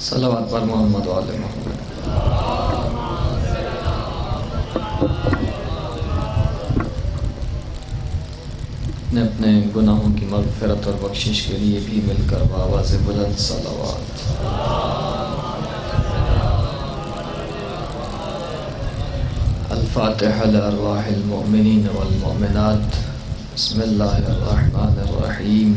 صلوات پر محمد و آل محمد۔ اپنے گناہوں کی مغفرت اور بخشش کے لیے بھی مل کر بآواز بلند صلوات۔ الفاتحہ لارواح المؤمنین والمؤمنات۔ بسم اللہ الرحمن الرحیم۔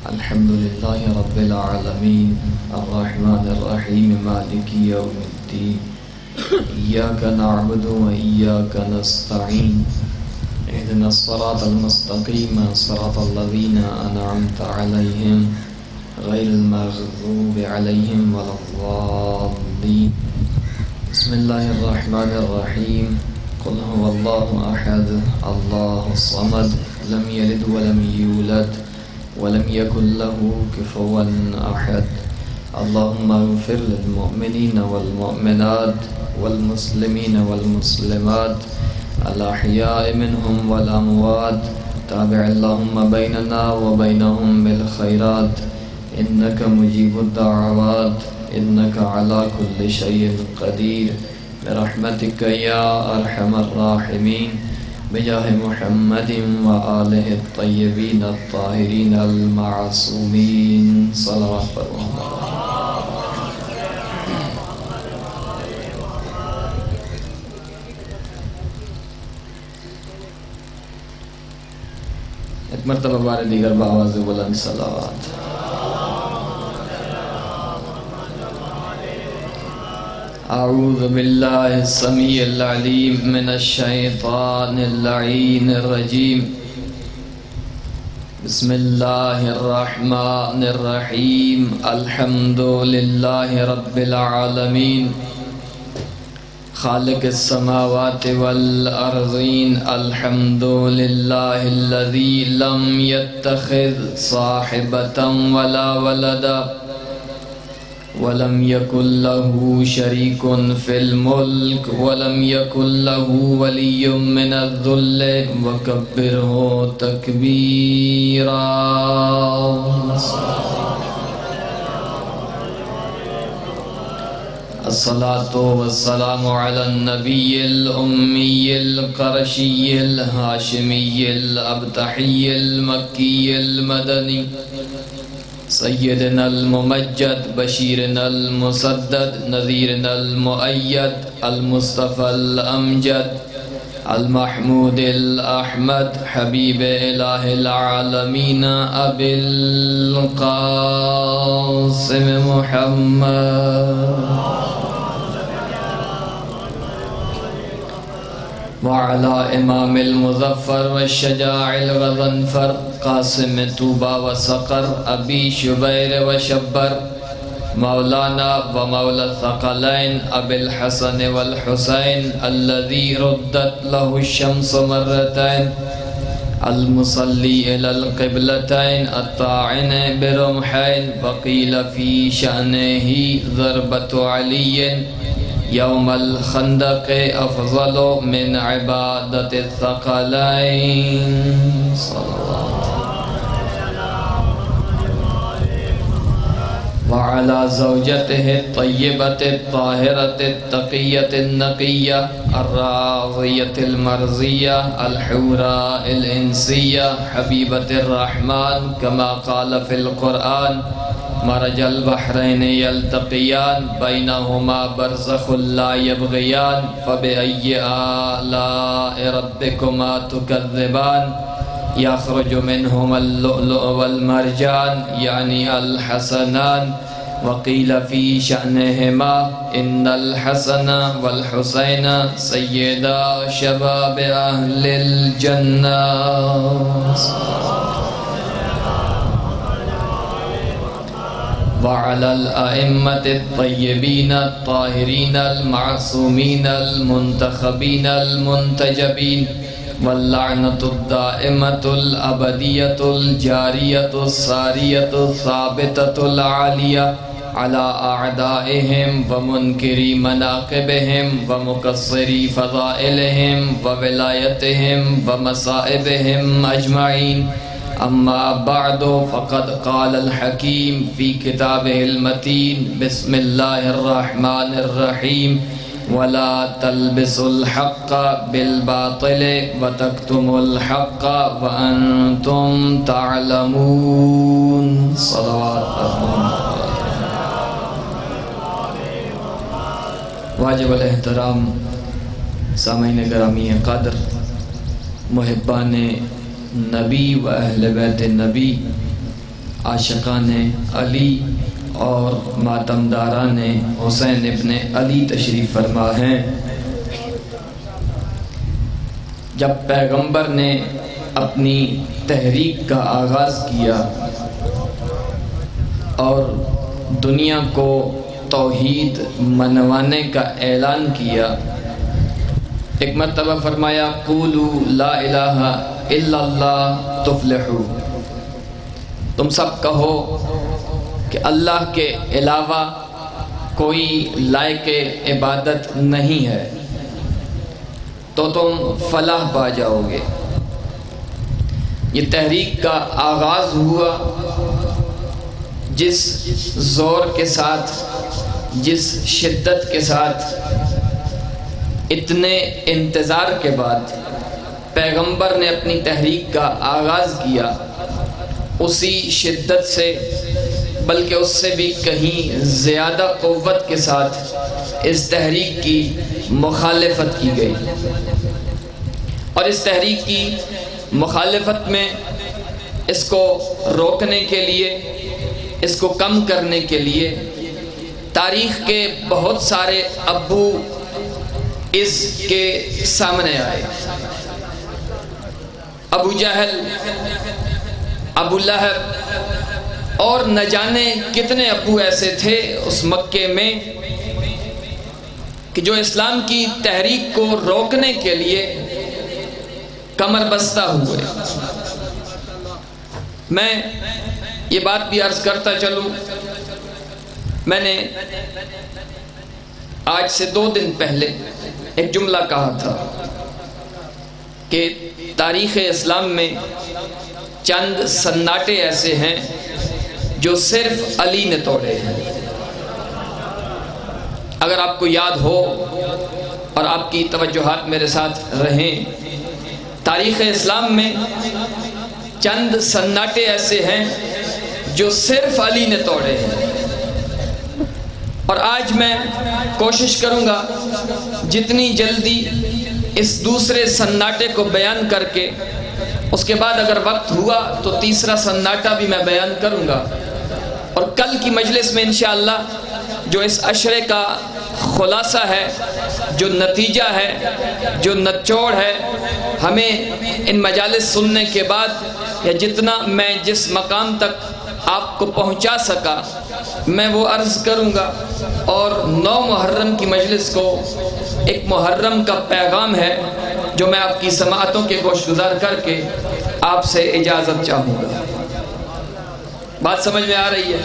الحمدللہ رب العالمین الرحمن الرحیم مالک یوم الدین۔ ایاک نعبد و ایاک نستعین۔ اهدنا الصراط المستقيم صراط الذين أنعمت عليهم غير المغضوب عليهم ولا الضالين۔ بسم الله الرحمن الرحيم۔ قل هو الله أحد الله الصمد لم يلد ولم يولد ولم يكن له كفوا أحد۔ اللهم اغفر للمؤمنين والمؤمنات والمسلمين والمسلمات الأحياء منهم والأموات، تابع اللهم بيننا وبينهم بالخيرات، إنك مجيب الدعوات، إنك على كل شيء قدير، برحمتك يا أرحم الراحمين، بجاه محمد وآله الطيبين الطاهرين المعصومين، صلوات پر محمد۔ ایک مرتبہ بار دیگر بآواز بلند صلوات۔ اعوذ باللہ السمیع العلیم من الشیطان اللعین الرجیم۔ بسم اللہ الرحمن الرحیم۔ الحمدللہ رب العالمین خالق السماوات والأرضين، الحمد لله الذي لم يتخذ صاحبة ولا ولدا ولم يكن له شريك في الملك ولم يكن له ولي من الذل وكبره تكبيرا۔ الصلاة والسلام على النبي الأمي القرشي الهاشمي الأبتحي المكي المدني، سيدنا الممجد بشيرنا المسدد نذيرنا المؤيد المصطفى الأمجد المحمود الأحمد حبيب إله العالمين أبي القاسم محمد وعلى إمام المظفر والشجاع الغضنفر قاسم طوبى وسقر أبي شبير وشبر مولانا ومولى الثقلين أبي الحسن والحسين الذي ردت له الشمس مرتين، المصلي إلى القبلتين الطاعن برمحين، وقيل في شأنه ضربة علي يوم الخندق أفضل من عبادة الثقلين، صلوات۔ وعلى زوجته الطيبة الطاهرة التقية النقية الراضية المرضية الحوراء الإنسية حبيبة الرحمن، كما قال في القرآن مرج البحرين يلتقيان بينهما برزخ لا يبغيان، فبأي آلاء ربكما تكذبان، يخرج منهما اللؤلؤ والمرجان يعني الحسنان، وقيل في شأنهما إن الحسن والحسين سيدا شباب أهل الجنة، وعلى الأئمة الطيبين الطاهرين المعصومين المنتخبين المنتجبين، واللعنة الدائمة الأبدية الجارية السارية الثابتة العالية على أعدائهم ومنكري مناقبهم ومقصري فضائلهم وولايتهم ومصائبهم أجمعين، اما بعد فقد قال الحکیم فی کتابہ المتین بسم اللہ الرحمن الرحیم ولا تلبسوا الحق بالباطل وتكتموا الحق وانتم تعلمون صلوات واجب الاحترام سامعین گرامی قدر، محبان نبی و اہل بیت نبی، عاشقان علی اور ماتمداران حسین ابن علی تشریف فرما ہیں۔ جب پیغمبر نے اپنی تحریک کا آغاز کیا اور دنیا کو توحید منوانے کا اعلان کیا، ایک مرتبہ فرمایا قولوا لا الہ الا اللہ تفلحوا، تم سب کہو کہ اللہ کے علاوہ کوئی لائق عبادت نہیں ہے تو تم فلاح پا جاؤ گے۔ یہ تحریک کا آغاز ہوا جس زور کے ساتھ، جس شدت کے ساتھ، اتنے انتظار کے بعد پیغمبر نے اپنی تحریک کا آغاز کیا، اسی شدت سے بلکہ اس سے بھی کہیں زیادہ قوت کے ساتھ اس تحریک کی مخالفت کی گئی، اور اس تحریک کی مخالفت میں اس کو روکنے کے لیے، اس کو کم کرنے کے لیے تاریخ کے بہت سارے ابو اس کے سامنے آئے۔ ابو جہل، ابو لہب اور نہ جانے کتنے ابو ایسے تھے اس مکے میں کہ جو اسلام کی تحریک کو روکنے کے لیے کمر بستہ ہوئے۔ میں یہ بات بھی عرض کرتا چلوں، میں نے آج سے 2 دن پہلے ایک جملہ کہا تھا کہ تاریخ اسلام میں چند سناٹے ایسے ہیں جو صرف علی نے توڑے ہیں۔ اگر آپ کو یاد ہو اور آپ کی توجہات میرے ساتھ رہیں، تاریخ اسلام میں چند سناٹے ایسے ہیں جو صرف علی نے توڑے ہیں، اور آج میں کوشش کروں گا جتنی جلدی اس دوسرے سناٹے کو بیان کر کے، اس کے بعد اگر وقت ہوا تو تیسرا سناٹا بھی میں بیان کروں گا، اور کل کی مجلس میں انشاءاللہ جو اس عشرے کا خلاصہ ہے، جو نتیجہ ہے، جو نچوڑ ہے، ہمیں ان مجالس سننے کے بعد یا جتنا میں جس مقام تک آپ کو پہنچا سکا میں وہ عرض کروں گا، اور 9 محرم کی مجلس کو ایک محرم کا پیغام ہے جو میں آپ کی سماعتوں کے گوش گزار کر کے آپ سے اجازت چاہوں گا۔ بات سمجھ میں آ رہی ہے؟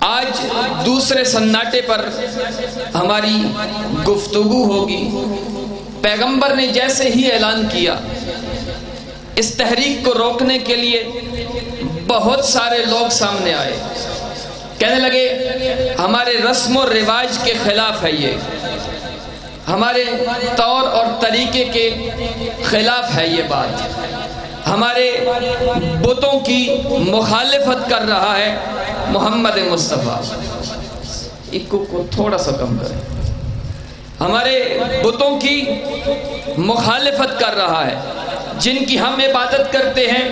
آج دوسرے سناٹے پر ہماری گفتگو ہوگی۔ پیغمبر نے جیسے ہی اعلان کیا، اس تحریک کو روکنے کے لیے بہت سارے لوگ سامنے آئے، کہنے لگے ہمارے رسم و رواج کے خلاف ہے، یہ ہمارے طور اور طریقے کے خلاف ہے، یہ بات ہمارے بتوں کی مخالفت کر رہا ہے محمد مصطفیٰ۔ ایک کو تھوڑا سا کم کریں، ہمارے بتوں کی مخالفت کر رہا ہے، جن کی ہم عبادت کرتے ہیں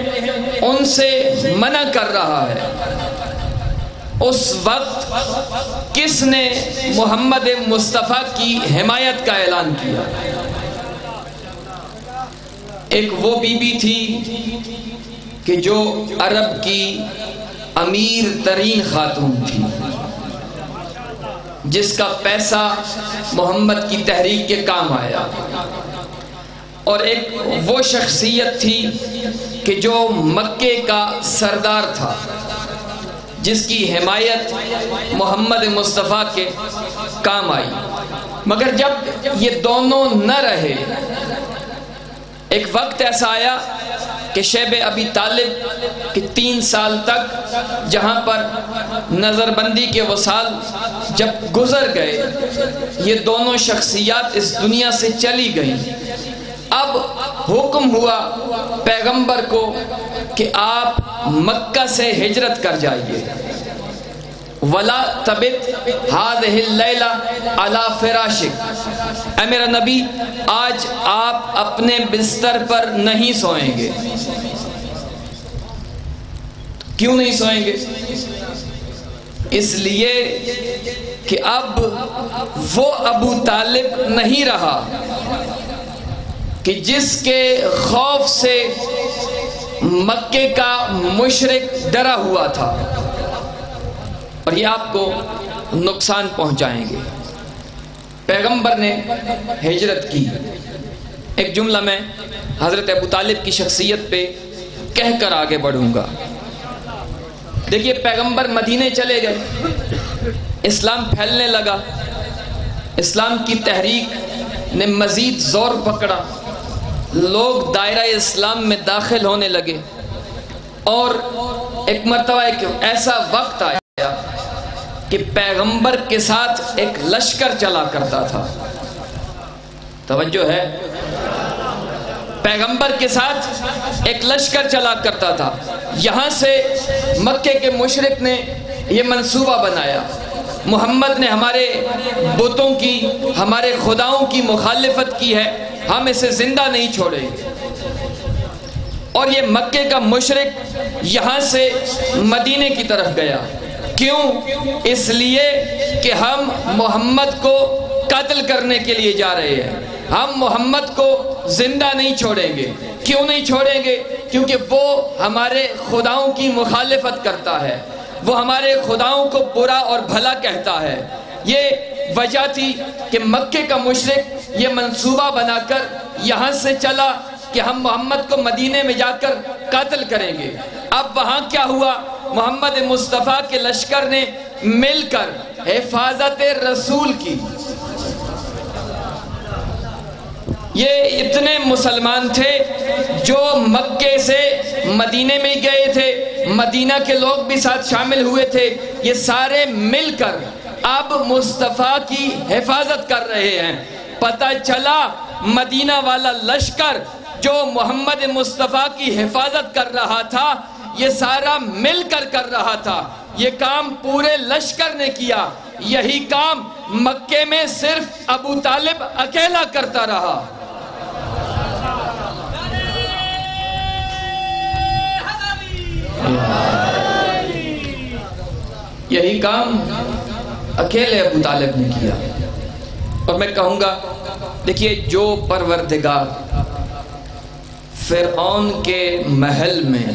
ان سے منع کر رہا ہے۔ اس وقت کس نے محمد مصطفیٰ کی حمایت کا اعلان کیا؟ ایک وہ بی بی تھی کہ جو عرب کی امیر ترین خاتون تھی، جس کا پیسہ محمد کی تحریک کے کام آیا، اور ایک وہ شخصیت تھی کہ جو مکے کا سردار تھا، جس کی حمایت محمد مصطفیٰ کے کام آئی۔ مگر جب یہ دونوں نہ رہے، ایک وقت ایسا آیا کہ شیب ابی طالب کے 3 سال تک جہاں پر نظر بندی کے وہ سال جب گزر گئے، یہ دونوں شخصیات اس دنیا سے چلی گئیں، اب حکم ہوا پیغمبر کو کہ آپ مکہ سے ہجرت کر جائیے۔ وَلَا تَبِتْ هَذِهِ اللَّيْلَ عَلَى فِرَاشِكَ، اے میرا نبی آج آپ اپنے بستر پر نہیں سوئیں گے۔ کیوں نہیں سوئیں گے؟ اس لیے کہ اب وہ ابو طالب نہیں رہا کہ جس کے خوف سے مکے کا مشرک ڈرا ہوا تھا، اور یہ آپ کو نقصان پہنچائیں گے۔ پیغمبر نے ہجرت کی۔ ایک جملہ میں حضرت ابو طالب کی شخصیت پہ کہہ کر آگے بڑھوں گا۔ دیکھیے، پیغمبر مدینے چلے گئے، اسلام پھیلنے لگا، اسلام کی تحریک نے مزید زور پکڑا، لوگ دائرہ اسلام میں داخل ہونے لگے، اور ایک مرتبہ ایک ایسا وقت آیا کہ پیغمبر کے ساتھ ایک لشکر چلا کرتا تھا۔ توجہ ہے، پیغمبر کے ساتھ ایک لشکر چلا کرتا تھا۔ یہاں سے مکے کے مشرک نے یہ منصوبہ بنایا، محمد نے ہمارے بتوں کی، ہمارے خداؤں کی مخالفت کی ہے، ہم اسے زندہ نہیں چھوڑیں گے۔ اور یہ مکے کا مشرک یہاں سے مدینے کی طرف گیا۔ کیوں؟ اس لیے کہ ہم محمد کو قتل کرنے کے لیے جا رہے ہیں، ہم محمد کو زندہ نہیں چھوڑیں گے۔ کیوں نہیں چھوڑیں گے؟ کیونکہ وہ ہمارے خداؤں کی مخالفت کرتا ہے، وہ ہمارے خداؤں کو برا اور بھلا کہتا ہے۔ یہ وجہ تھی کہ مکے کا مشرک یہ منصوبہ بنا کر یہاں سے چلا کہ ہم محمد کو مدینے میں جا کر قتل کریں گے۔ اب وہاں کیا ہوا؟ محمد مصطفیٰ کے لشکر نے مل کر حفاظت رسول کی۔ یہ اتنے مسلمان تھے جو مکے سے مدینے میں گئے تھے، مدینہ کے لوگ بھی ساتھ شامل ہوئے تھے، یہ سارے مل کر اب مصطفیٰ کی حفاظت کر رہے ہیں۔ پتہ چلا مدینہ والا لشکر جو محمد مصطفیٰ کی حفاظت کر رہا تھا، یہ سارا مل کر کر رہا تھا۔ یہ کام پورے لشکر نے کیا، یہی کام مکے میں صرف ابو طالب اکیلا کرتا رہا۔ یہی کام اکیلے ابو طالب نے کیا۔ اور میں کہوں گا، دیکھیے، جو پروردگار فرعون کے محل میں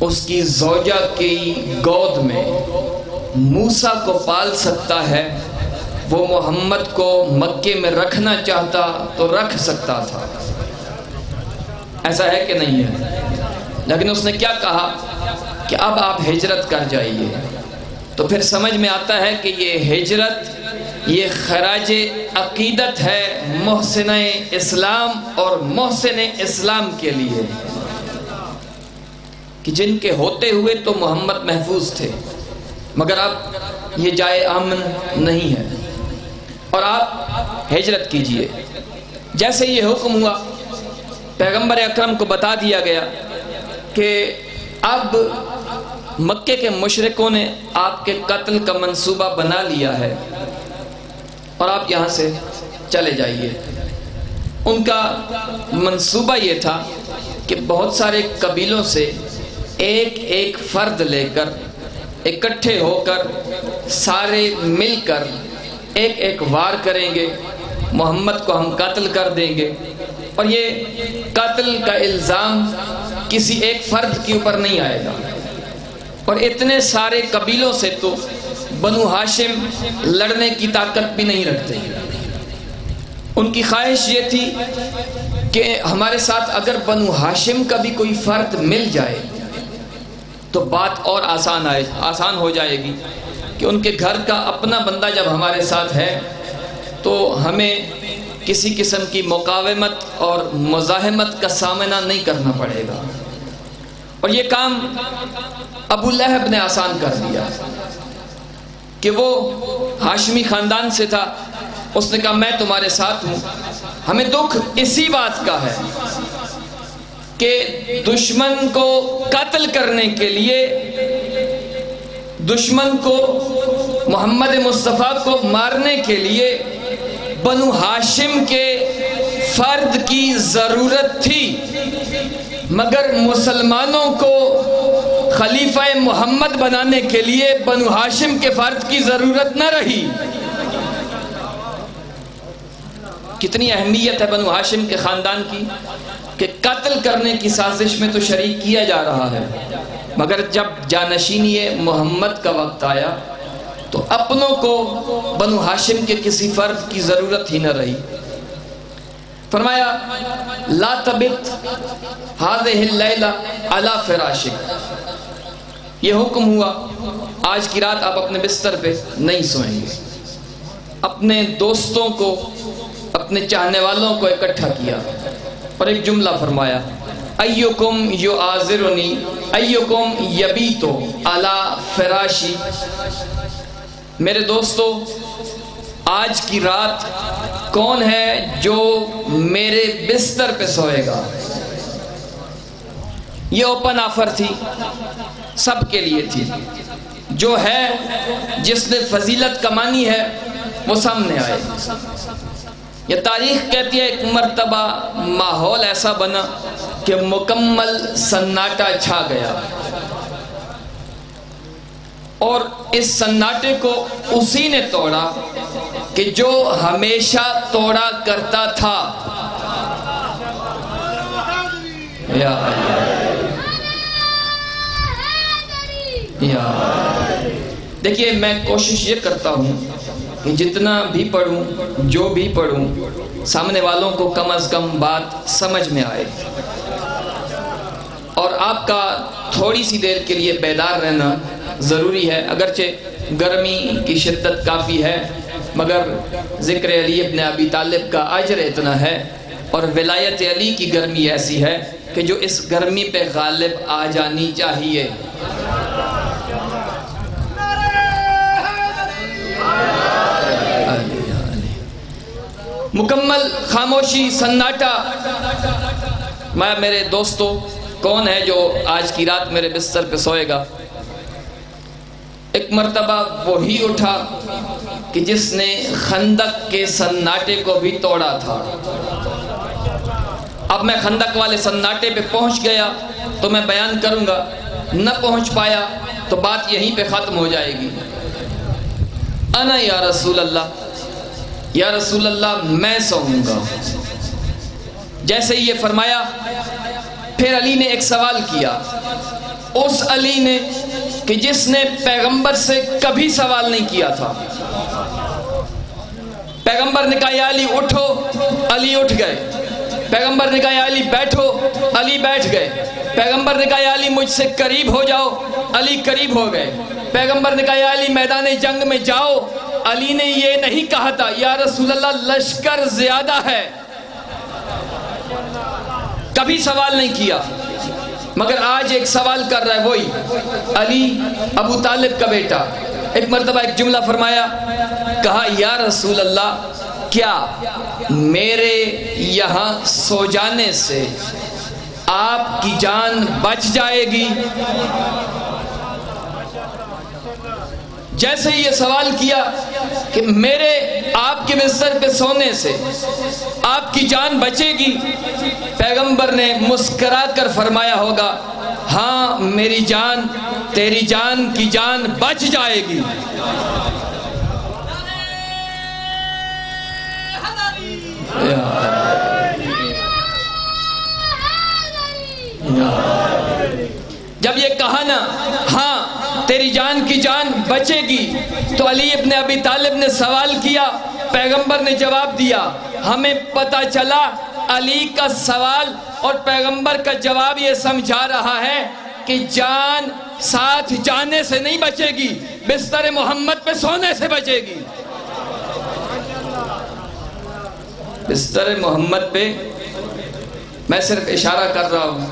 اس کی زوجہ کی گود میں موسیٰ کو پال سکتا ہے، وہ محمد کو مکے میں رکھنا چاہتا تو رکھ سکتا تھا۔ ایسا ہے کہ نہیں ہے؟ لیکن اس نے کیا کہا کہ اب آپ ہجرت کر جائیے۔ تو پھر سمجھ میں آتا ہے کہ یہ ہجرت، یہ خراج عقیدت ہے محسن اسلام اور محسن اسلام کے لیے، کہ جن کے ہوتے ہوئے تو محمد محفوظ تھے، مگر اب یہ جائے امن نہیں ہے، اور آپ ہجرت کیجئے۔ جیسے یہ حکم ہوا، پیغمبر اکرم کو بتا دیا گیا کہ اب مکے کے مشرکوں نے آپ کے قتل کا منصوبہ بنا لیا ہے، اور آپ یہاں سے چلے جائیے۔ ان کا منصوبہ یہ تھا کہ بہت سارے قبیلوں سے ایک ایک فرد لے کر اکٹھے ہو کر سارے مل کر ایک ایک وار کریں گے، محمد کو ہم قتل کر دیں گے، اور یہ قتل کا الزام کسی ایک فرد کے اوپر نہیں آئے گا۔ اور اتنے سارے قبیلوں سے تو بنو ہاشم لڑنے کی طاقت بھی نہیں رکھتے۔ ان کی خواہش یہ تھی کہ ہمارے ساتھ اگر بنو ہاشم کا بھی کوئی فرد مل جائے تو بات اور آسان ہو جائے گی، کہ ان کے گھر کا اپنا بندہ جب ہمارے ساتھ ہے تو ہمیں کسی قسم کی مقاومت اور مزاحمت کا سامنا نہیں کرنا پڑے گا۔ اور یہ کام ابو لہب نے آسان کر دیا کہ وہ ہاشمی خاندان سے تھا، اس نے کہا میں تمہارے ساتھ ہوں۔ ہمیں دکھ اسی بات کا ہے کہ دشمن کو قتل کرنے کے لیے، دشمن کو محمد مصطفیٰ کو مارنے کے لیے بنو ہاشم کے فرد کی ضرورت تھی، مگر مسلمانوں کو خلیفہ محمد بنانے کے لیے بنو ہاشم کے فرد کی ضرورت نہ رہی۔ کتنی اہمیت ہے بنو ہاشم کے خاندان کی کہ قتل کرنے کی سازش میں تو شریک کیا جا رہا ہے، مگر جب جانشینی محمد کا وقت آیا تو اپنوں کو بنو ہاشم کے کسی فرد کی ضرورت ہی نہ رہی۔ فرمایا لا تبت هذه الليلة على فراشك، یہ حکم ہوا آج کی رات آپ اپنے بستر پہ نہیں سوئیں گے۔ اپنے دوستوں کو، اپنے چاہنے والوں کو اکٹھا کیا اور ایک جملہ فرمایا ایکم یعاذرنی ایکم یبیتو علی فراشی، میرے دوستو آج کی رات کون ہے جو میرے بستر پہ سوئے گا؟ یہ اوپن آفر تھی، سب کے لیے تھی۔ جو ہے جس نے فضیلت کمانی ہے وہ سامنے آئے۔ یہ تاریخ کہتی ہے ایک مرتبہ ماحول ایسا بنا کہ مکمل سناٹا چھا گیا، اور اس سناٹے کو اسی نے توڑا کہ جو ہمیشہ توڑا کرتا تھا۔ یا دیکھیے میں کوشش یہ کرتا ہوں کہ جتنا بھی پڑھوں، جو بھی پڑھوں، سامنے والوں کو کم از کم بات سمجھ میں آئے، اور آپ کا تھوڑی سی دیر کے لیے بیدار رہنا ضروری ہے۔ اگرچہ گرمی کی شدت کافی ہے، مگر ذکر علی ابن ابی طالب کا اجر اتنا ہے، اور ولایت علی کی گرمی ایسی ہے کہ جو اس گرمی پہ غالب آ جانی چاہیے۔ مکمل خاموشی، سناٹا۔ میں میرے دوستو کون ہے جو آج کی رات میرے بستر پہ سوئے گا؟ ایک مرتبہ وہی اٹھا کہ جس نے خندق کے سناٹے کو بھی توڑا تھا۔ اب میں خندق والے سناٹے پہ پہنچ گیا تو میں بیان کروں گا، نہ پہنچ پایا تو بات یہیں پہ ختم ہو جائے گی۔ انا یا رسول اللہ، یا رسول اللہ میں سوؤں گا۔ جیسے ہی یہ فرمایا، پھر علی نے ایک سوال کیا، اس علی نے کہ جس نے پیغمبر سے کبھی سوال نہیں کیا تھا۔ پیغمبر نے کہا یا علی اٹھو، علی اٹھ گئے۔ پیغمبر نے کہا یا علی بیٹھو، علی بیٹھ گئے۔ پیغمبر نے کہا یا علی مجھ سے قریب ہو جاؤ، علی قریب ہو گئے۔ پیغمبر نے کہا یا علی میدان جنگ میں جاؤ، علی نے یہ نہیں کہا تھا یا رسول اللہ لشکر زیادہ ہے، کبھی سوال نہیں کیا، مگر آج ایک سوال کر رہا ہے وہی علی ابو طالب کا بیٹا۔ ایک مرتبہ ایک جملہ فرمایا، کہا یا رسول اللہ کیا میرے یہاں سو جانے سے آپ کی جان بچ جائے گی؟ جیسے یہ سوال کیا کہ میرے آپ کے بستر پہ سونے سے آپ کی جان بچے گی، پیغمبر نے مسکرا کر فرمایا ہوگا ہاں میری جان تیری جان کی جان بچ جائے گی۔ جب یہ کہا نا ہاں تیری جان کی جان بچے گی، تو علی ابن ابی طالب نے سوال کیا، پیغمبر نے جواب دیا۔ ہمیں پتہ چلا علی کا سوال اور پیغمبر کا جواب یہ سمجھا رہا ہے کہ جان ساتھ جانے سے نہیں بچے گی، بستر محمد پہ سونے سے بچے گی۔ بستر محمد پہ میں صرف اشارہ کر رہا ہوں.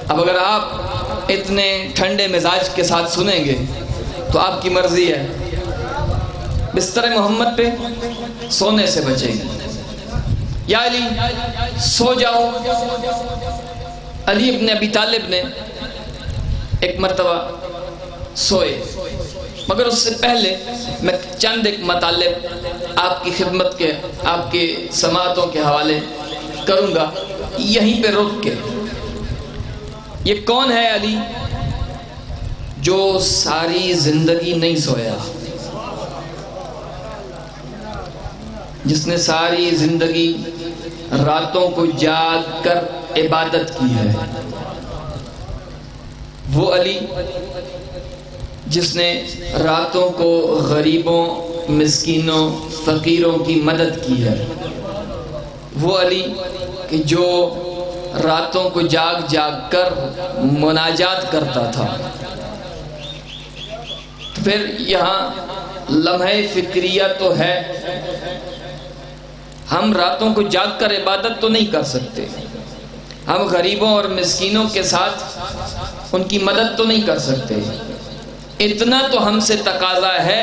اب اگر آپ اتنے ٹھنڈے مزاج کے ساتھ سنیں گے تو آپ کی مرضی ہے. بستر محمد پہ سونے سے بچیں گے. یا علی سو جاؤ. علی ابن ابی طالب نے ایک مرتبہ سوئے، مگر اس سے پہلے میں چند ایک مطالب آپ کی خدمت کے، آپ کے سماعتوں کے حوالے کروں گا یہیں پہ رک کے. یہ کون ہے علی جو ساری زندگی نہیں سویا، جس نے ساری زندگی راتوں کو جاگ کر عبادت کی ہے؟ وہ علی جس نے راتوں کو غریبوں، مسکینوں، فقیروں کی مدد کی ہے. وہ علی کہ جو راتوں کو جاگ جاگ کر مناجات کرتا تھا. تو پھر یہاں لمحہ فکریہ تو ہے. ہم راتوں کو جاگ کر عبادت تو نہیں کر سکتے، ہم غریبوں اور مسکینوں کے ساتھ ان کی مدد تو نہیں کر سکتے. اتنا تو ہم سے تقاضا ہے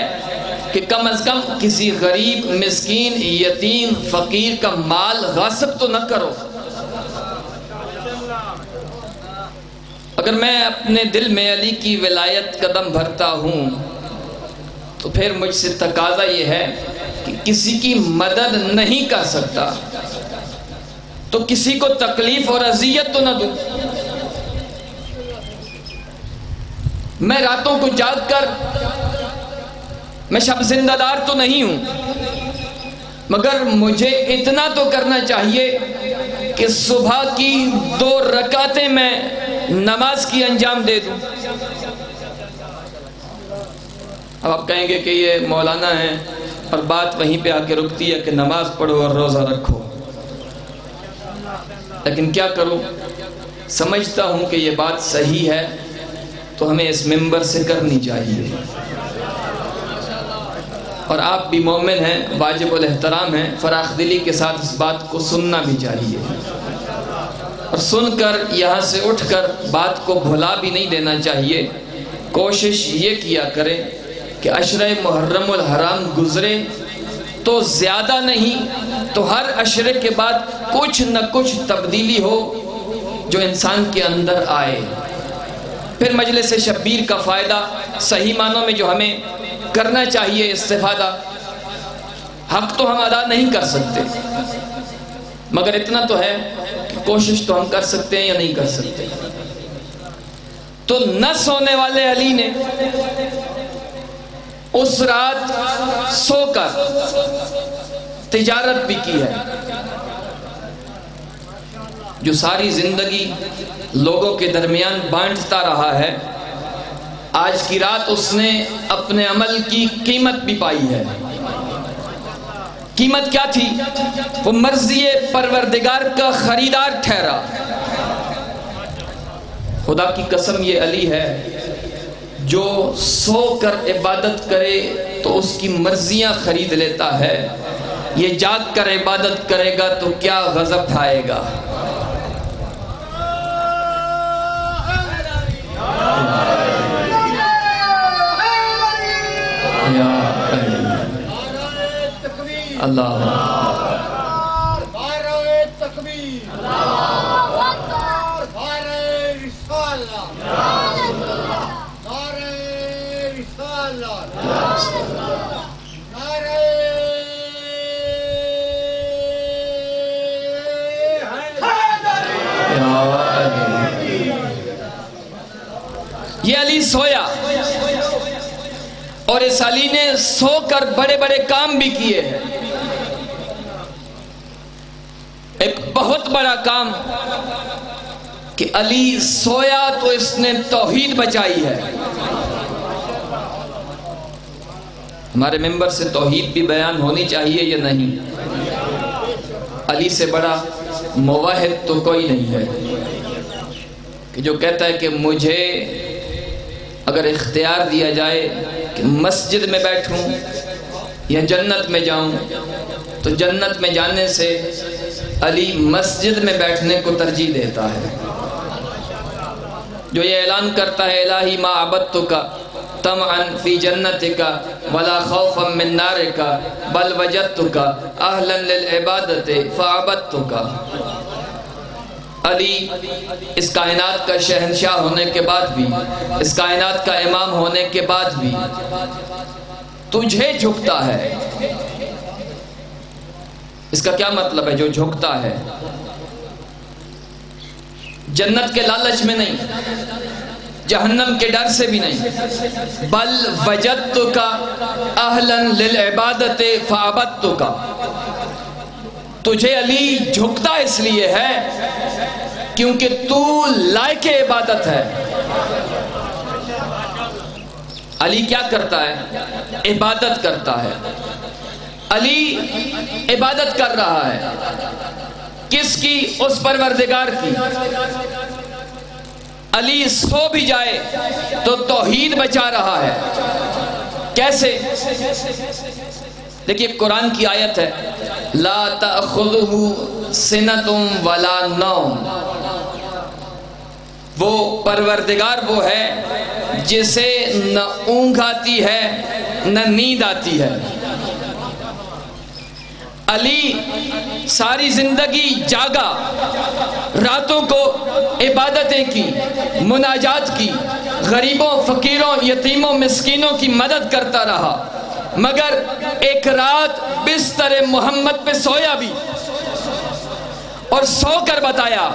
کہ کم از کم کسی غریب، مسکین، یتیم، فقیر کا مال غاصب تو نہ کرو. اگر میں اپنے دل میں علی کی ولایت قدم بھرتا ہوں تو پھر مجھ سے تقاضا یہ ہے کہ کسی کی مدد نہیں کر سکتا تو کسی کو تکلیف اور اذیت تو نہ دوں. میں راتوں کو جاگ کر، میں شب زندہ دار تو نہیں ہوں، مگر مجھے اتنا تو کرنا چاہیے کہ صبح کی 2 رکعتیں میں نماز کی انجام دے دوں. اب آپ کہیں گے کہ یہ مولانا ہے اور بات وہیں پہ آ کے رکتی ہے کہ نماز پڑھو اور روزہ رکھو. لیکن کیا کروں، سمجھتا ہوں کہ یہ بات صحیح ہے تو ہمیں اس منبر سے کرنی چاہیے. اور آپ بھی مومن ہیں، واجب الاحترام ہیں، فراخ دلی کے ساتھ اس بات کو سننا بھی چاہیے. اور سن کر یہاں سے اٹھ کر بات کو بھلا بھی نہیں دینا چاہیے. کوشش یہ کیا کریں کہ عشرہ محرم الحرام گزرے تو زیادہ نہیں تو ہر عشرے کے بعد کچھ نہ کچھ تبدیلی ہو جو انسان کے اندر آئے. پھر مجلس شبیر کا فائدہ صحیح معنوں میں جو ہمیں کرنا چاہیے استفادہ، حق تو ہم ادا نہیں کر سکتے، مگر اتنا تو ہے کہ کوشش تو ہم کر سکتے ہیں یا نہیں کر سکتے. تو نہ سونے والے علی نے اس رات سو کر تجارت بھی کی ہے. جو ساری زندگی لوگوں کے درمیان بانٹتا رہا ہے، آج کی رات اس نے اپنے عمل کی قیمت بھی پائی ہے. قیمت کیا تھی؟ وہ مرضی پروردگار کا خریدار ٹھہرا. خدا کی قسم یہ علی ہے جو سو کر عبادت کرے تو اس کی مرضیاں خرید لیتا ہے. یہ جاگ کر عبادت کرے گا تو کیا غضب ڈھائے گا. اللہ یہ علی سویا اور اس علی نے سو کر بڑے بڑے کام بھی کیے ہیں. ایک بہت بڑا کام کہ علی سویا تو اس نے توحید بچائی ہے. ہمارے ممبر سے توحید بھی بیان ہونی چاہیے یا نہیں؟ علی سے بڑا موحد تو کوئی نہیں ہے کہ جو کہتا ہے کہ مجھے اگر اختیار دیا جائے کہ مسجد میں بیٹھوں یا جنت میں جاؤں، تو جنت میں جانے سے علی مسجد میں بیٹھنے کو ترجیح دیتا ہے، جو یہ اعلان کرتا ہے الہی ما عبدتک طمعا فی جنتک ولا خوفا من نارک بل وجدتک اہلا للعبادت فعبدتک۔ علی اس کائنات کا شہنشاہ ہونے کے بعد بھی، اس کائنات کا امام ہونے کے بعد بھی تجھے جھکتا ہے۔ اس کا کیا مطلب ہے جو جھکتا ہے؟ جنت کے لالچ میں نہیں، جہنم کے ڈر سے بھی نہیں، بل وجدتک اہلا للعبادت فعبدتک۔ تجھے علی جھکتا اس لیے ہے کیونکہ تو لائق عبادت ہے۔ علی کیا کرتا ہے؟ عبادت کرتا ہے۔ علی عبادت کر رہا ہے، کس کی؟ اس پروردگار کی۔ علی سو بھی جائے تو توحید بچا رہا ہے۔ کیسے؟ دیکھیے قرآن کی آیت ہے لا تأخذہ سنۃ ولا نوم۔ وہ پروردگار وہ ہے جسے نہ اونگ آتی ہے نہ نیند آتی ہے۔ علی ساری زندگی جاگا، راتوں کو عبادتیں کی، مناجات کی، غریبوں، فقیروں، یتیموں، مسکینوں کی مدد کرتا رہا، مگر ایک رات بستر محمد پہ سویا بھی، اور سو کر بتایا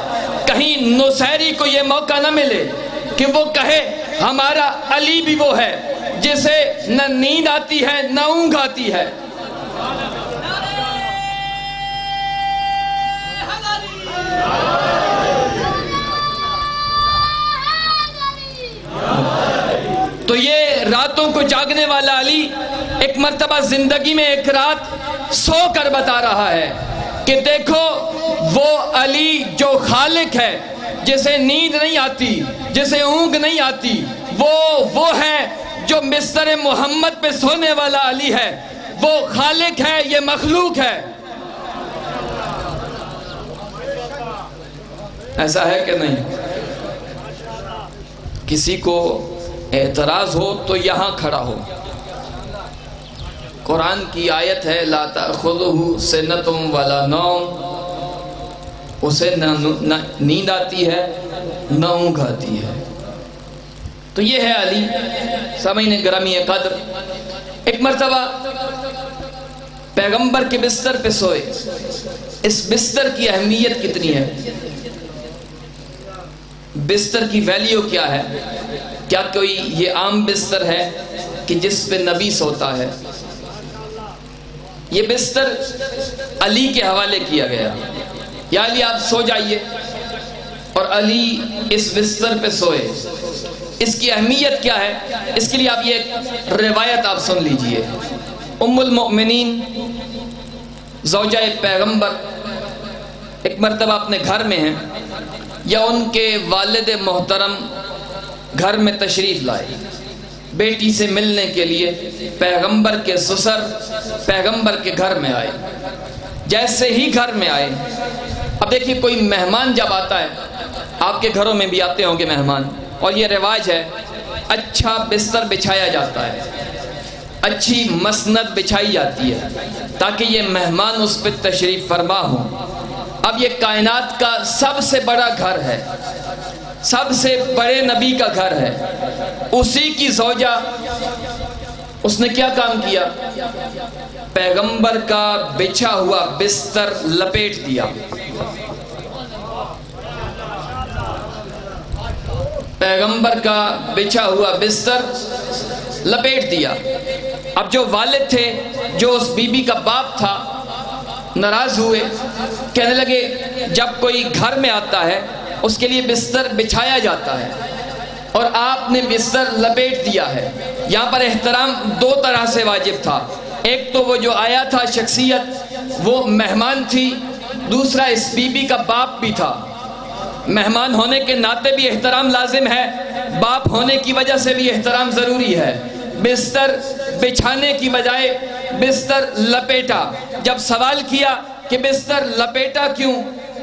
کہیں نصیری کو یہ موقع نہ ملے کہ وہ کہے ہمارا علی بھی وہ ہے جسے نہ نیند آتی ہے نہ اونگ آتی ہے۔ تو یہ راتوں کو جاگنے والا علی ایک مرتبہ زندگی میں ایک رات سو کر بتا رہا ہے کہ دیکھو وہ علی جو خالق ہے، جسے نیند نہیں آتی، جسے اونگ نہیں آتی، وہ ہے جو بستر محمد پہ سونے والا علی ہے، وہ خالق ہے، یہ مخلوق ہے۔ ایسا ہے کہ نہیں؟ کسی کو اعتراض ہو تو یہاں کھڑا ہو۔ قرآن کی آیت ہے لا تأخذہ سنۃ ولا نوم، اسے نہ نیند آتی ہے نہ اونگ آتی ہے۔ تو یہ ہے علی۔ سامعین گرامی قدر، ایک مرتبہ پیغمبر کے بستر پہ سوئے۔ اس بستر کی اہمیت کتنی ہے؟ بستر کی ویلیو کیا ہے؟ کیا کوئی یہ عام بستر ہے کہ جس پہ نبی سوتا ہے؟ یہ بستر علی کے حوالے کیا گیا، یا علی آپ سو جائیے، اور علی اس بستر پہ سوئے۔ اس کی اہمیت کیا ہے؟ اس کے لیے آپ یہ روایت آپ سن لیجئے۔ ام المؤمنین زوجہ پیغمبر ایک مرتبہ اپنے گھر میں ہیں، یا ان کے والد محترم گھر میں تشریف لائے بیٹی سے ملنے کے لیے، پیغمبر کے سسر پیغمبر کے گھر میں آئے۔ جیسے ہی گھر میں آئے، اب دیکھیے کوئی مہمان جب آتا ہے، آپ کے گھروں میں بھی آتے ہوں گے مہمان، اور یہ رواج ہے اچھا بستر بچھایا جاتا ہے، اچھی مسند بچھائی جاتی ہے تاکہ یہ مہمان اس پہ تشریف فرما ہوں۔ اب یہ کائنات کا سب سے بڑا گھر ہے، سب سے بڑے نبی کا گھر ہے، اسی کی زوجہ، اس نے کیا کام کیا؟ پیغمبر کا بچھا ہوا بستر لپیٹ دیا۔ پیغمبر کا بچھا ہوا بستر لپیٹ دیا۔ اب جو والد تھے، جو اس بی بی کا باپ تھا، ناراض ہوئے، کہنے لگے جب کوئی گھر میں آتا ہے اس کے لیے بستر بچھایا جاتا ہے اور آپ نے بستر لپیٹ دیا ہے۔ یہاں پر احترام دو طرح سے واجب تھا، ایک تو وہ جو آیا تھا شخصیت وہ مہمان تھی، دوسرا اس بی بی کا باپ بھی تھا۔ مہمان ہونے کے ناطے بھی احترام لازم ہے، باپ ہونے کی وجہ سے بھی احترام ضروری ہے۔ بستر بچھانے کی بجائے بستر لپیٹا۔ جب سوال کیا کہ بستر لپیٹا کیوں،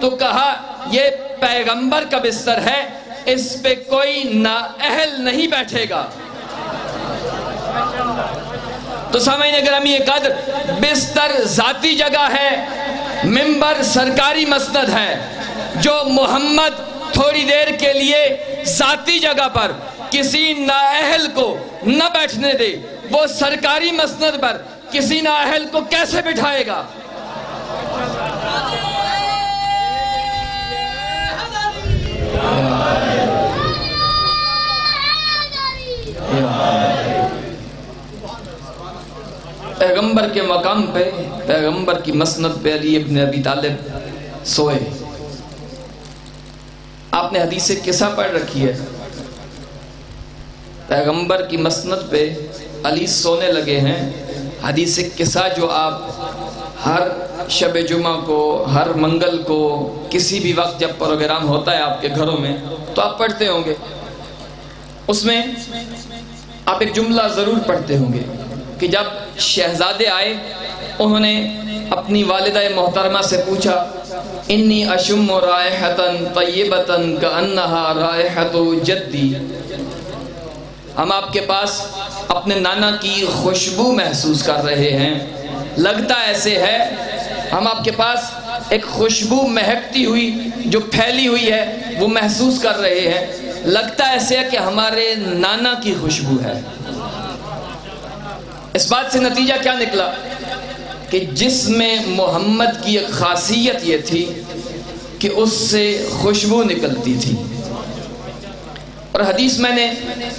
تو کہا یہ پیغمبر کا بستر ہے، اس پہ کوئی نااہل نہیں بیٹھے گا۔ تو سامعین گرامی قدر، بستر ذاتی جگہ ہے، منبر سرکاری مسند ہے۔ جو محمد تھوڑی دیر کے لیے ذاتی جگہ پر کسی نااہل کو نہ بیٹھنے دے، وہ سرکاری مسند پر کسی نااہل کو کیسے بٹھائے گا؟ پیغمبر کے مقام پہ، پیغمبر کی مسند پہ علی ابن ابی طالب سوئے۔ آپ نے حدیث قصہ پڑھ رکھی ہے، پیغمبر کی مسند پہ علی سونے لگے ہیں۔ حدیث قصہ جو آپ ہر شب جمعہ کو، ہر منگل کو، کسی بھی وقت جب پروگرام ہوتا ہے آپ کے گھروں میں تو آپ پڑھتے ہوں گے، اس میں آپ ایک جملہ ضرور پڑھتے ہوں گے کہ جب شہزادے آئے، انہوں نے اپنی والدہ محترمہ سے پوچھا، انی اشم رائحتن طیبتن کانہا رائحت جدی، ہم آپ کے پاس اپنے نانا کی خوشبو محسوس کر رہے ہیں، لگتا ایسے ہے ہم آپ کے پاس ایک خوشبو مہکتی ہوئی جو پھیلی ہوئی ہے وہ محسوس کر رہے ہیں، لگتا ایسے ہے کہ ہمارے نانا کی خوشبو ہے۔ اس بات سے نتیجہ کیا نکلا کہ جس میں محمد کی ایک خاصیت یہ تھی کہ اس سے خوشبو نکلتی تھی۔ اور حدیث میں نے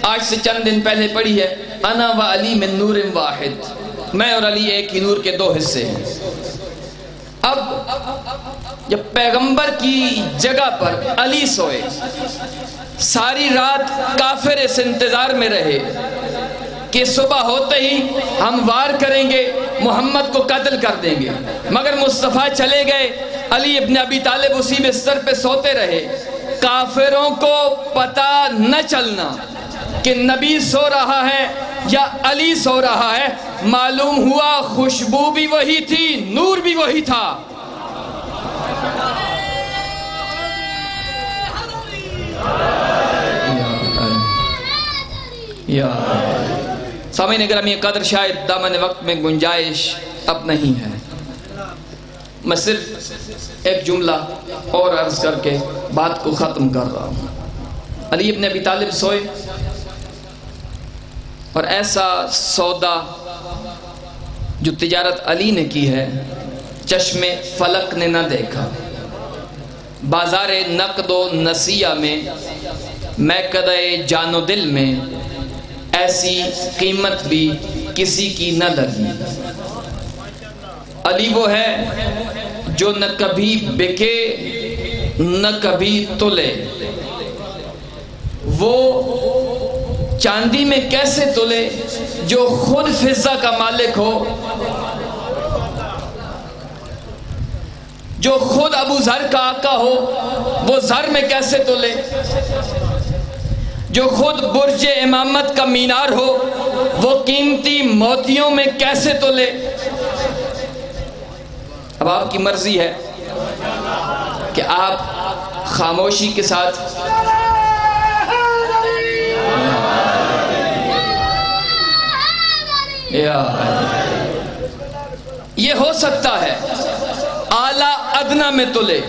آج سے چند دن پہلے پڑھی ہے، انا و علی من نور واحد، میں اور علی ایک ہی نور کے دو حصے ہیں۔ اب جب پیغمبر کی جگہ پر علی سوئے، ساری رات کافر اس انتظار میں رہے کہ صبح ہوتے ہی ہم وار کریں گے، محمد کو قتل کر دیں گے، مگر مصطفیٰ چلے گئے، علی ابن ابی طالب اسی بستر پہ سوتے رہے۔ کافروں کو پتہ نہ چلنا کہ نبی سو رہا ہے یا علی سو رہا ہے، معلوم ہوا خوشبو بھی وہی تھی، نور بھی وہی تھا۔ سامعین گرامی قدر، شاید دامن وقت میں گنجائش اب نہیں ہے، میں صرف ایک جملہ اور عرض کر کے بات کو ختم کر رہا ہوں۔ علی ابن ابی طالب سوئے اور ایسا سودا جو تجارت علی نے کی ہے چشم فلک نے نہ دیکھا۔ بازار نقد و نسیہ میں، میکدہ جان و دل میں ایسی قیمت بھی کسی کی نہ لگی۔ علی وہ ہے جو نہ کبھی بکے نہ کبھی تلے، وہ چاندی میں کیسے تلے جو خود فضہ کا مالک ہو، جو خود ابو ذر کا آقا ہو، وہ ذر میں کیسے تلے، جو خود برج امامت کا مینار ہو وہ قیمتی موتیوں میں کیسے تلے۔ اب آپ کی مرضی ہے کہ آپ خاموشی کے ساتھ یہ ہو سکتا ہے اعلیٰ ادنا میں تلے،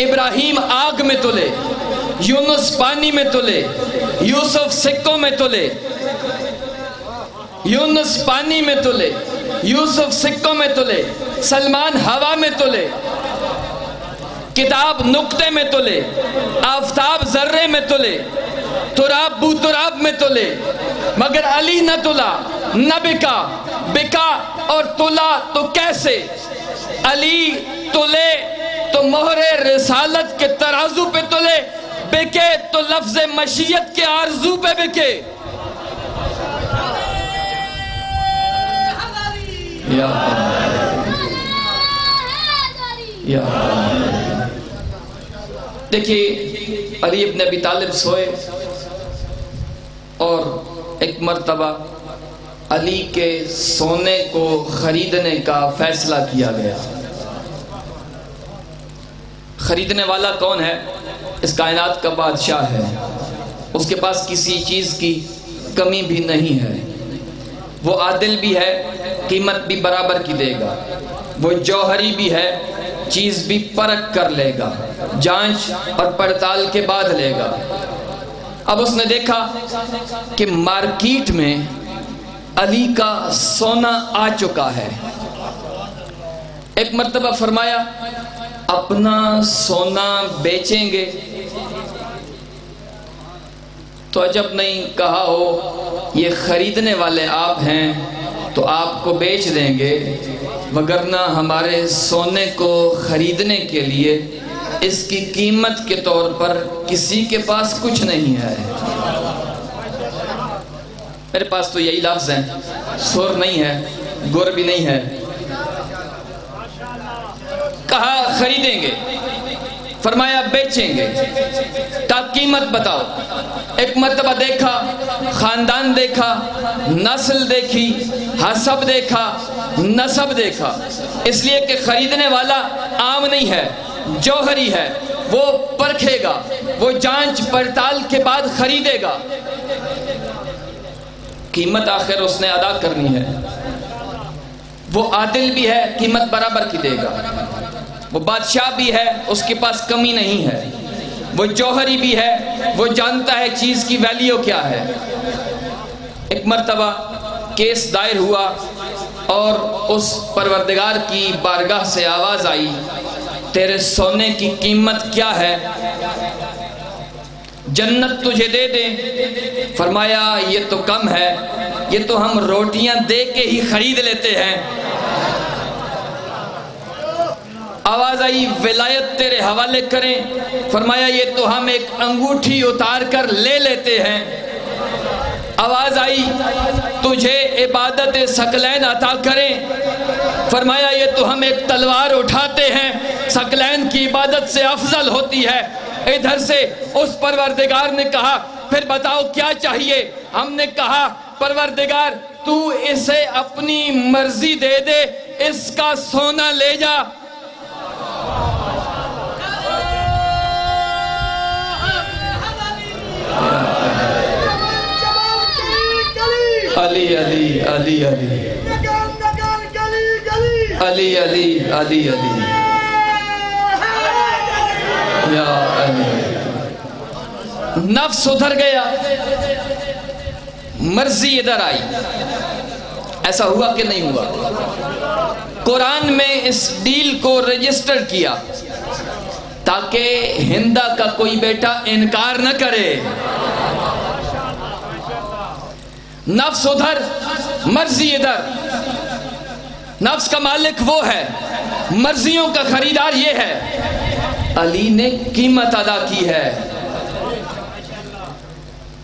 ابراہیم آگ میں تلے، یونس پانی میں تلے، یوسف سکوں میں تلے، یونس پانی میں تلے، یوسف سکوں میں تلے، سلمان ہوا میں تلے، کتاب نقطے میں تلے، آفتاب ذرے میں تلے، تراب بو تراب میں تلے، مگر علی نہ تلا نہ بکا، بکا اور تلا تو کیسے؟ علی تلے تو مہر رسالت کے ترازو پہ تلے، بکے تو لفظ مشیت کے آرزو پہ بکے۔ دیکھیے علی ابن ابی طالب سوئے اور ایک مرتبہ علی کے سونے کو خریدنے کا فیصلہ کیا گیا۔ خریدنے والا کون ہے؟ اس کائنات کا بادشاہ ہے، اس کے پاس کسی چیز کی کمی بھی نہیں ہے، وہ عادل بھی ہے، قیمت بھی برابر کی دے گا، وہ جوہری بھی ہے، چیز بھی پرکھ کر لے گا، جانچ اور پڑتال کے بعد لے گا۔ اب اس نے دیکھا کہ مارکیٹ میں علی کا سونا آ چکا ہے۔ ایک مرتبہ فرمایا اپنا سونا بیچیں گے؟ تو عجب نہیں، کہا ہو یہ خریدنے والے آپ ہیں تو آپ کو بیچ دیں گے، وگرنہ ہمارے سونے کو خریدنے کے لیے اس کی قیمت کے طور پر کسی کے پاس کچھ نہیں ہے۔ میرے پاس تو یہی لفظ ہیں، سر نہیں ہے، گر بھی نہیں ہے۔ کہا خریدیں گے، فرمایا بیچیں گے، تا قیمت بتاؤ۔ ایک مرتبہ دیکھا، خاندان دیکھا، نسل دیکھی، حسب دیکھا، نسب دیکھا، اس لیے کہ خریدنے والا عام نہیں ہے، جوہری ہے، وہ پرکھے گا، وہ جانچ پڑتال کے بعد خریدے گا، قیمت آخر اس نے ادا کرنی ہے۔ وہ عادل بھی ہے، قیمت برابر کی دے گا، وہ بادشاہ بھی ہے، اس کے پاس کمی نہیں ہے، وہ جوہری بھی ہے، وہ جانتا ہے چیز کی ویلیو کیا ہے۔ ایک مرتبہ کیس دائر ہوا اور اس پروردگار کی بارگاہ سے آواز آئی، تیرے سونے کی قیمت کیا ہے؟ جنت تجھے دے دیں؟ فرمایا یہ تو کم ہے، یہ تو ہم روٹیاں دے کے ہی خرید لیتے ہیں۔ آواز آئی ولایت تیرے حوالے کریں؟ فرمایا یہ تو ہم ایک انگوٹھی اتار کر لے لیتے ہیں۔ آواز آئی تجھے عبادت ثقلین عطا کریں؟ فرمایا یہ تو ہم ایک تلوار اٹھاتے ہیں، ثقلین کی عبادت سے افضل ہوتی ہے۔ ادھر سے اس پروردگار نے کہا پھر بتاؤ کیا چاہیے؟ ہم نے کہا پروردگار تو اسے اپنی مرضی دے دے، اس کا سونا لے جا۔ علی علی علی علی علی علی علی علی یا علی۔ نفس ادھر گیا، مرضی ادھر آئی۔ ایسا ہوا کہ نہیں ہوا؟ قرآن میں اس ڈیل کو رجسٹر کیا تاکہ ہندہ کا کوئی بیٹا انکار نہ کرے۔ نفس ادھر، مرضی ادھر۔ نفس کا مالک وہ ہے، مرضیوں کا خریدار یہ ہے۔ علی نے قیمت ادا کی ہے۔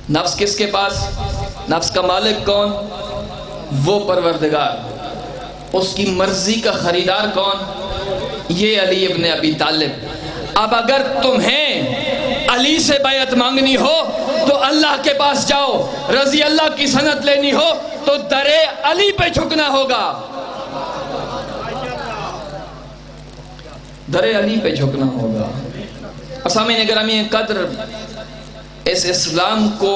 نفس کس کے پاس؟ نفس کا مالک کون؟ وہ پروردگار۔ اس کی مرضی کا خریدار کون؟ یہ علی ابن ابی طالب۔ اب اگر تمہیں علی سے بیعت مانگنی ہو تو اللہ کے پاس جاؤ، رضی اللہ کی سند لینی ہو تو در علی پہ جھکنا ہوگا، در علی پہ جھکنا ہوگا۔ سامعین گرامی قدر، اس اسلام کو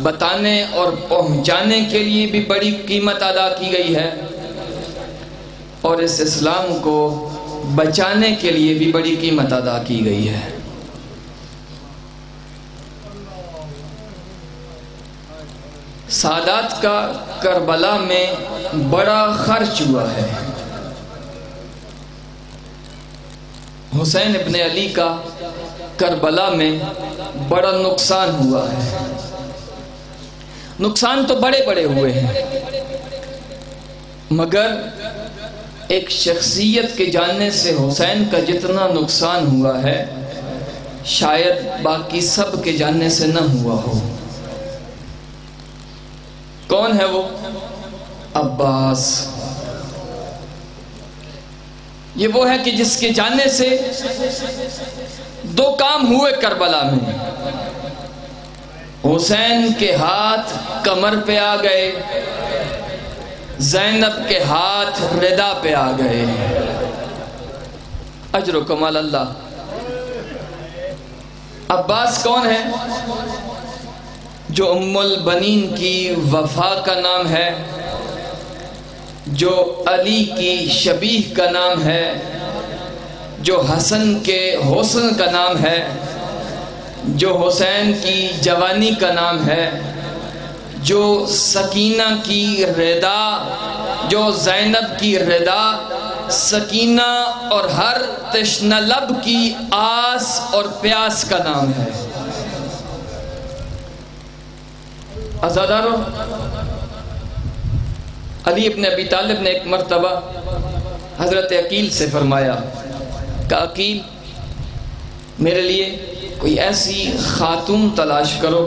بتانے اور پہنچانے کے لیے بھی بڑی قیمت ادا کی گئی ہے، اور اس اسلام کو بچانے کے لیے بھی بڑی قیمت ادا کی گئی ہے۔ سادات کا کربلا میں بڑا خرچ ہوا ہے۔ حسین ابن علی کا کربلا میں بڑا نقصان ہوا ہے۔ نقصان تو بڑے بڑے ہوئے ہیں، مگر ایک شخصیت کے جاننے سے حسین کا جتنا نقصان ہوا ہے شاید باقی سب کے جاننے سے نہ ہوا ہو۔ کون ہے وہ؟ عباس۔ یہ وہ ہے کہ جس کے جاننے سے دو کام ہوئے کربلا میں۔ حسین کے ہاتھ کمر پہ آ گئے، زینب کے ہاتھ ردا پہ آ گئے. اجر و کمال اللہ. عباس کون ہے؟ جو ام البنین کی وفا کا نام ہے، جو علی کی شبیہ کا نام ہے، جو حسن کے حسن کا نام ہے، جو حسین کی جوانی کا نام ہے، جو سکینہ کی رضا، جو زینب کی رضا، سکینہ اور ہر تشنہ لب کی آس اور پیاس کا نام ہے. عزادارو، علی ابن ابی طالب نے ایک مرتبہ حضرت عقیل سے فرمایا کہ عقیل، میرے لیے کوئی ایسی خاتون تلاش کرو،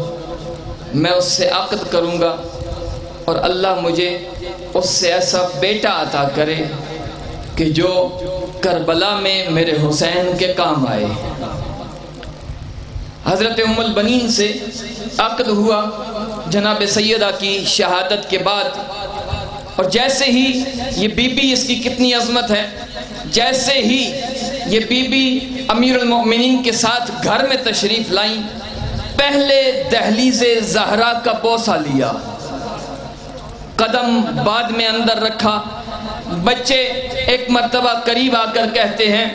میں اس سے عقد کروں گا اور اللہ مجھے اس سے ایسا بیٹا عطا کرے کہ جو کربلا میں میرے حسین کے کام آئے. حضرت ام البنین سے عقد ہوا جناب سیدہ کی شہادت کے بعد، اور جیسے ہی یہ بی بی، اس کی کتنی عظمت ہے، جیسے ہی یہ بی بی امیر المؤمنین کے ساتھ گھر میں تشریف لائیں، پہلے دہلیز زہرا کا بوسہ لیا، قدم بعد میں اندر رکھا. بچے ایک مرتبہ قریب آ کر کہتے ہیں،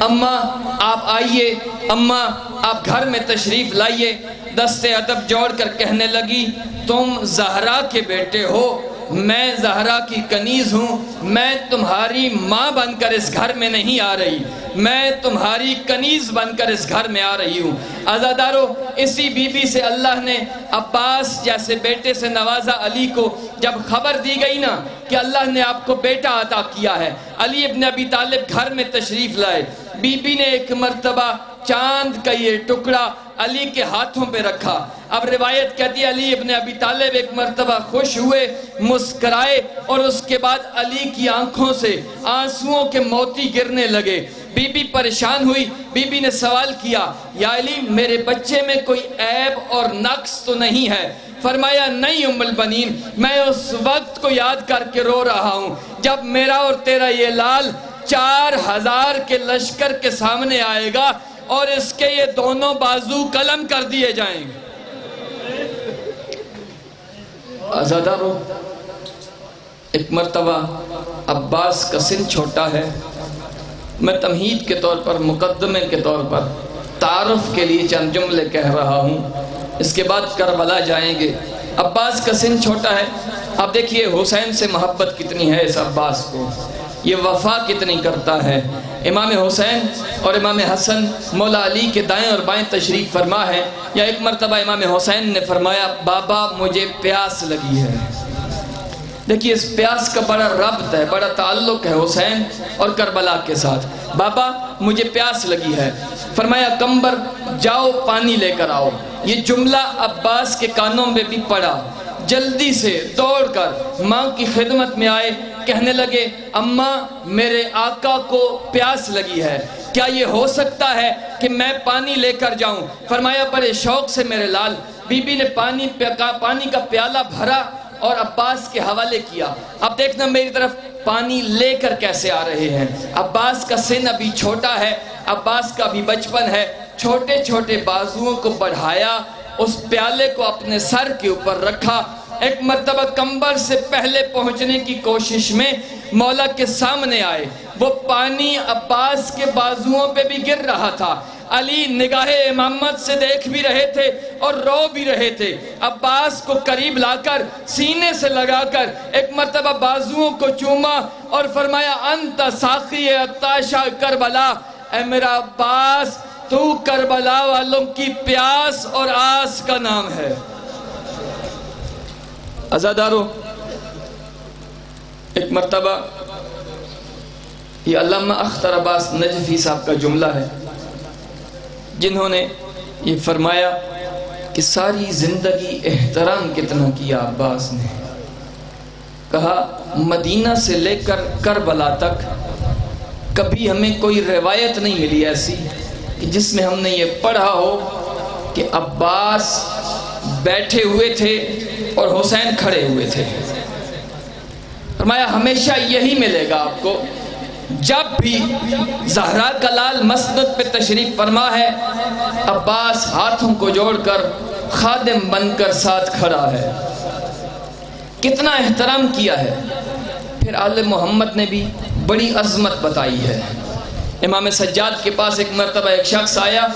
اماں آپ آئیے، اماں آپ گھر میں تشریف لائیے. دست ادب جوڑ کر کہنے لگی، تم زہرا کے بیٹے ہو، میں زہرا کی کنیز ہوں، میں تمہاری ماں بن کر اس گھر میں نہیں آ رہی، میں تمہاری کنیز بن کر اس گھر میں آ رہی ہوں. عزادارو، اسی بی بی سے اللہ نے عباس جیسے بیٹے سے نوازا. علی کو جب خبر دی گئی نا کہ اللہ نے آپ کو بیٹا عطا کیا ہے، علی ابن ابی طالب گھر میں تشریف لائے. بی بی نے ایک مرتبہ چاند کا یہ ٹکڑا علی کے ہاتھوں پہ رکھا. اب روایت کہتی ہے علی ابن ابی طالب ایک مرتبہ خوش ہوئے، مسکرائے، اور اس کے بعد علی کی آنکھوں سے آنسوؤں کے موتی گرنے لگے. بی بی پریشان ہوئی. بی بی نے سوال کیا، یا علی میرے بچے میں کوئی عیب اور نقص تو نہیں ہے؟ فرمایا نہیں ام البنین، میں اس وقت کو یاد کر کے رو رہا ہوں جب میرا اور تیرا یہ لال 4000 کے لشکر کے سامنے آئے گا اور اس کے یہ دونوں بازو قلم کر دیے جائیں گے. عزادارو، ایک مرتبہ عباس کا سن چھوٹا ہے. میں تمہید کے طور پر، مقدمے کے طور پر، تعارف کے لیے چند جملے کہہ رہا ہوں، اس کے بعد کربلا جائیں گے. عباس کا سن چھوٹا ہے. آپ دیکھیے حسین سے محبت کتنی ہے اس عباس کو، یہ وفا کتنی کرتا ہے. امام حسین اور امام حسن مولا علی کے دائیں اور بائیں تشریف فرما ہے. یا ایک مرتبہ امام حسین نے فرمایا، بابا مجھے پیاس لگی ہے. دیکھیے اس پیاس کا بڑا ربط ہے، بڑا تعلق ہے حسین اور کربلا کے ساتھ. بابا مجھے پیاس لگی ہے. فرمایا کمبر جاؤ پانی لے کر آؤ. یہ جملہ عباس کے کانوں میں بھی پڑا. جلدی سے دوڑ کر ماں کی خدمت میں آئے، کہنے لگے اماں میرے آقا کو پیاس لگی ہے، کیا یہ ہو سکتا ہے کہ میں پانی لے کر جاؤں؟ فرمایا بڑے شوق سے میرے لال. بی بی نے پانی کا پیالہ بھرا اور عباس کے حوالے کیا. اب دیکھنا میری طرف پانی لے کر کیسے آ رہے ہیں. عباس کا سن ابھی چھوٹا ہے، عباس کا بھی بچپن ہے. چھوٹے چھوٹے بازوؤں کو بڑھایا، اس پیالے کو اپنے سر کے اوپر رکھا. ایک مرتبہ کمبر سے پہلے پہنچنے کی کوشش میں مولا کے سامنے آئے. وہ پانی عباس کے بازوؤں پہ بھی گر رہا تھا. علی نگاہ امامت سے دیکھ بھی رہے تھے اور رو بھی رہے تھے. عباس کو قریب لا کر سینے سے لگا کر ایک مرتبہ بازوؤں کو چوما اور فرمایا انت ساقی عطاشہ کربلا، اے میرا عباس تو کربلا والوں کی پیاس اور آس کا نام ہے. عزادارو، ایک مرتبہ یہ علامہ اختر عباس نجفی صاحب کا جملہ ہے، جنہوں نے یہ فرمایا کہ ساری زندگی احترام کتنا کیا عباس نے. کہا مدینہ سے لے کر کربلا تک کبھی ہمیں کوئی روایت نہیں ملی ایسی کہ جس میں ہم نے یہ پڑھا ہو کہ عباس بیٹھے ہوئے تھے اور حسین کھڑے ہوئے تھے. فرمایا ہمیشہ یہی ملے گا آپ کو، جب بھی زہرا کا لال مسجد پہ تشریف فرما ہے عباس ہاتھوں کو جوڑ کر خادم بن کر ساتھ کھڑا ہے۔ کتنا احترام کیا ہے۔ پھر آل محمد نے بھی بڑی عظمت بتائی ہے۔ امام سجاد کے پاس ایک مرتبہ ایک شخص آیا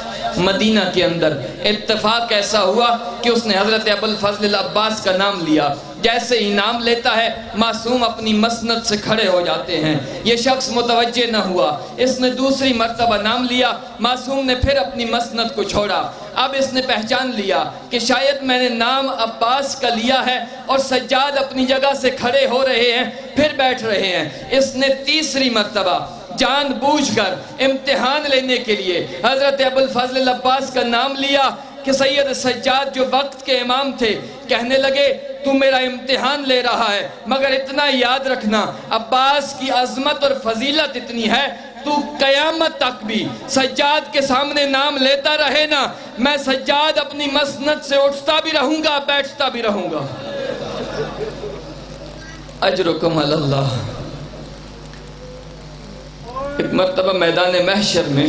مدینہ کے اندر، اتفاق ایسا ہوا کہ اس نے حضرت ابوالفضل العباس کا نام لیا۔ جیسے ہی نام لیتا ہے معصوم اپنی مسند سے کھڑے ہو جاتے ہیں۔ یہ شخص متوجہ نہ ہوا، اس نے دوسری مرتبہ نام لیا، معصوم نے پھر اپنی مسند کو چھوڑا۔ اب اس نے پہچان لیا کہ شاید میں نے نام عباس کا لیا ہے اور سجاد اپنی جگہ سے کھڑے ہو رہے ہیں، پھر بیٹھ رہے ہیں۔ اس نے تیسری مرتبہ جان بوجھ کر امتحان لینے کے لیے حضرت ابوالفضل العباس کا نام لیا کہ سید سجاد جو وقت کے امام تھے کہنے لگے تو میرا امتحان لے رہا ہے، مگر اتنا یاد رکھنا عباس کی عظمت اور فضیلت اتنی ہے، تو قیامت تک بھی سجاد کے سامنے نام لیتا رہے نا، میں سجاد اپنی مسند سے اٹھتا بھی رہوں گا، بیٹھتا بھی رہوں گا۔ اجرکم علی اللہ۔ ایک مرتبہ میدان محشر میں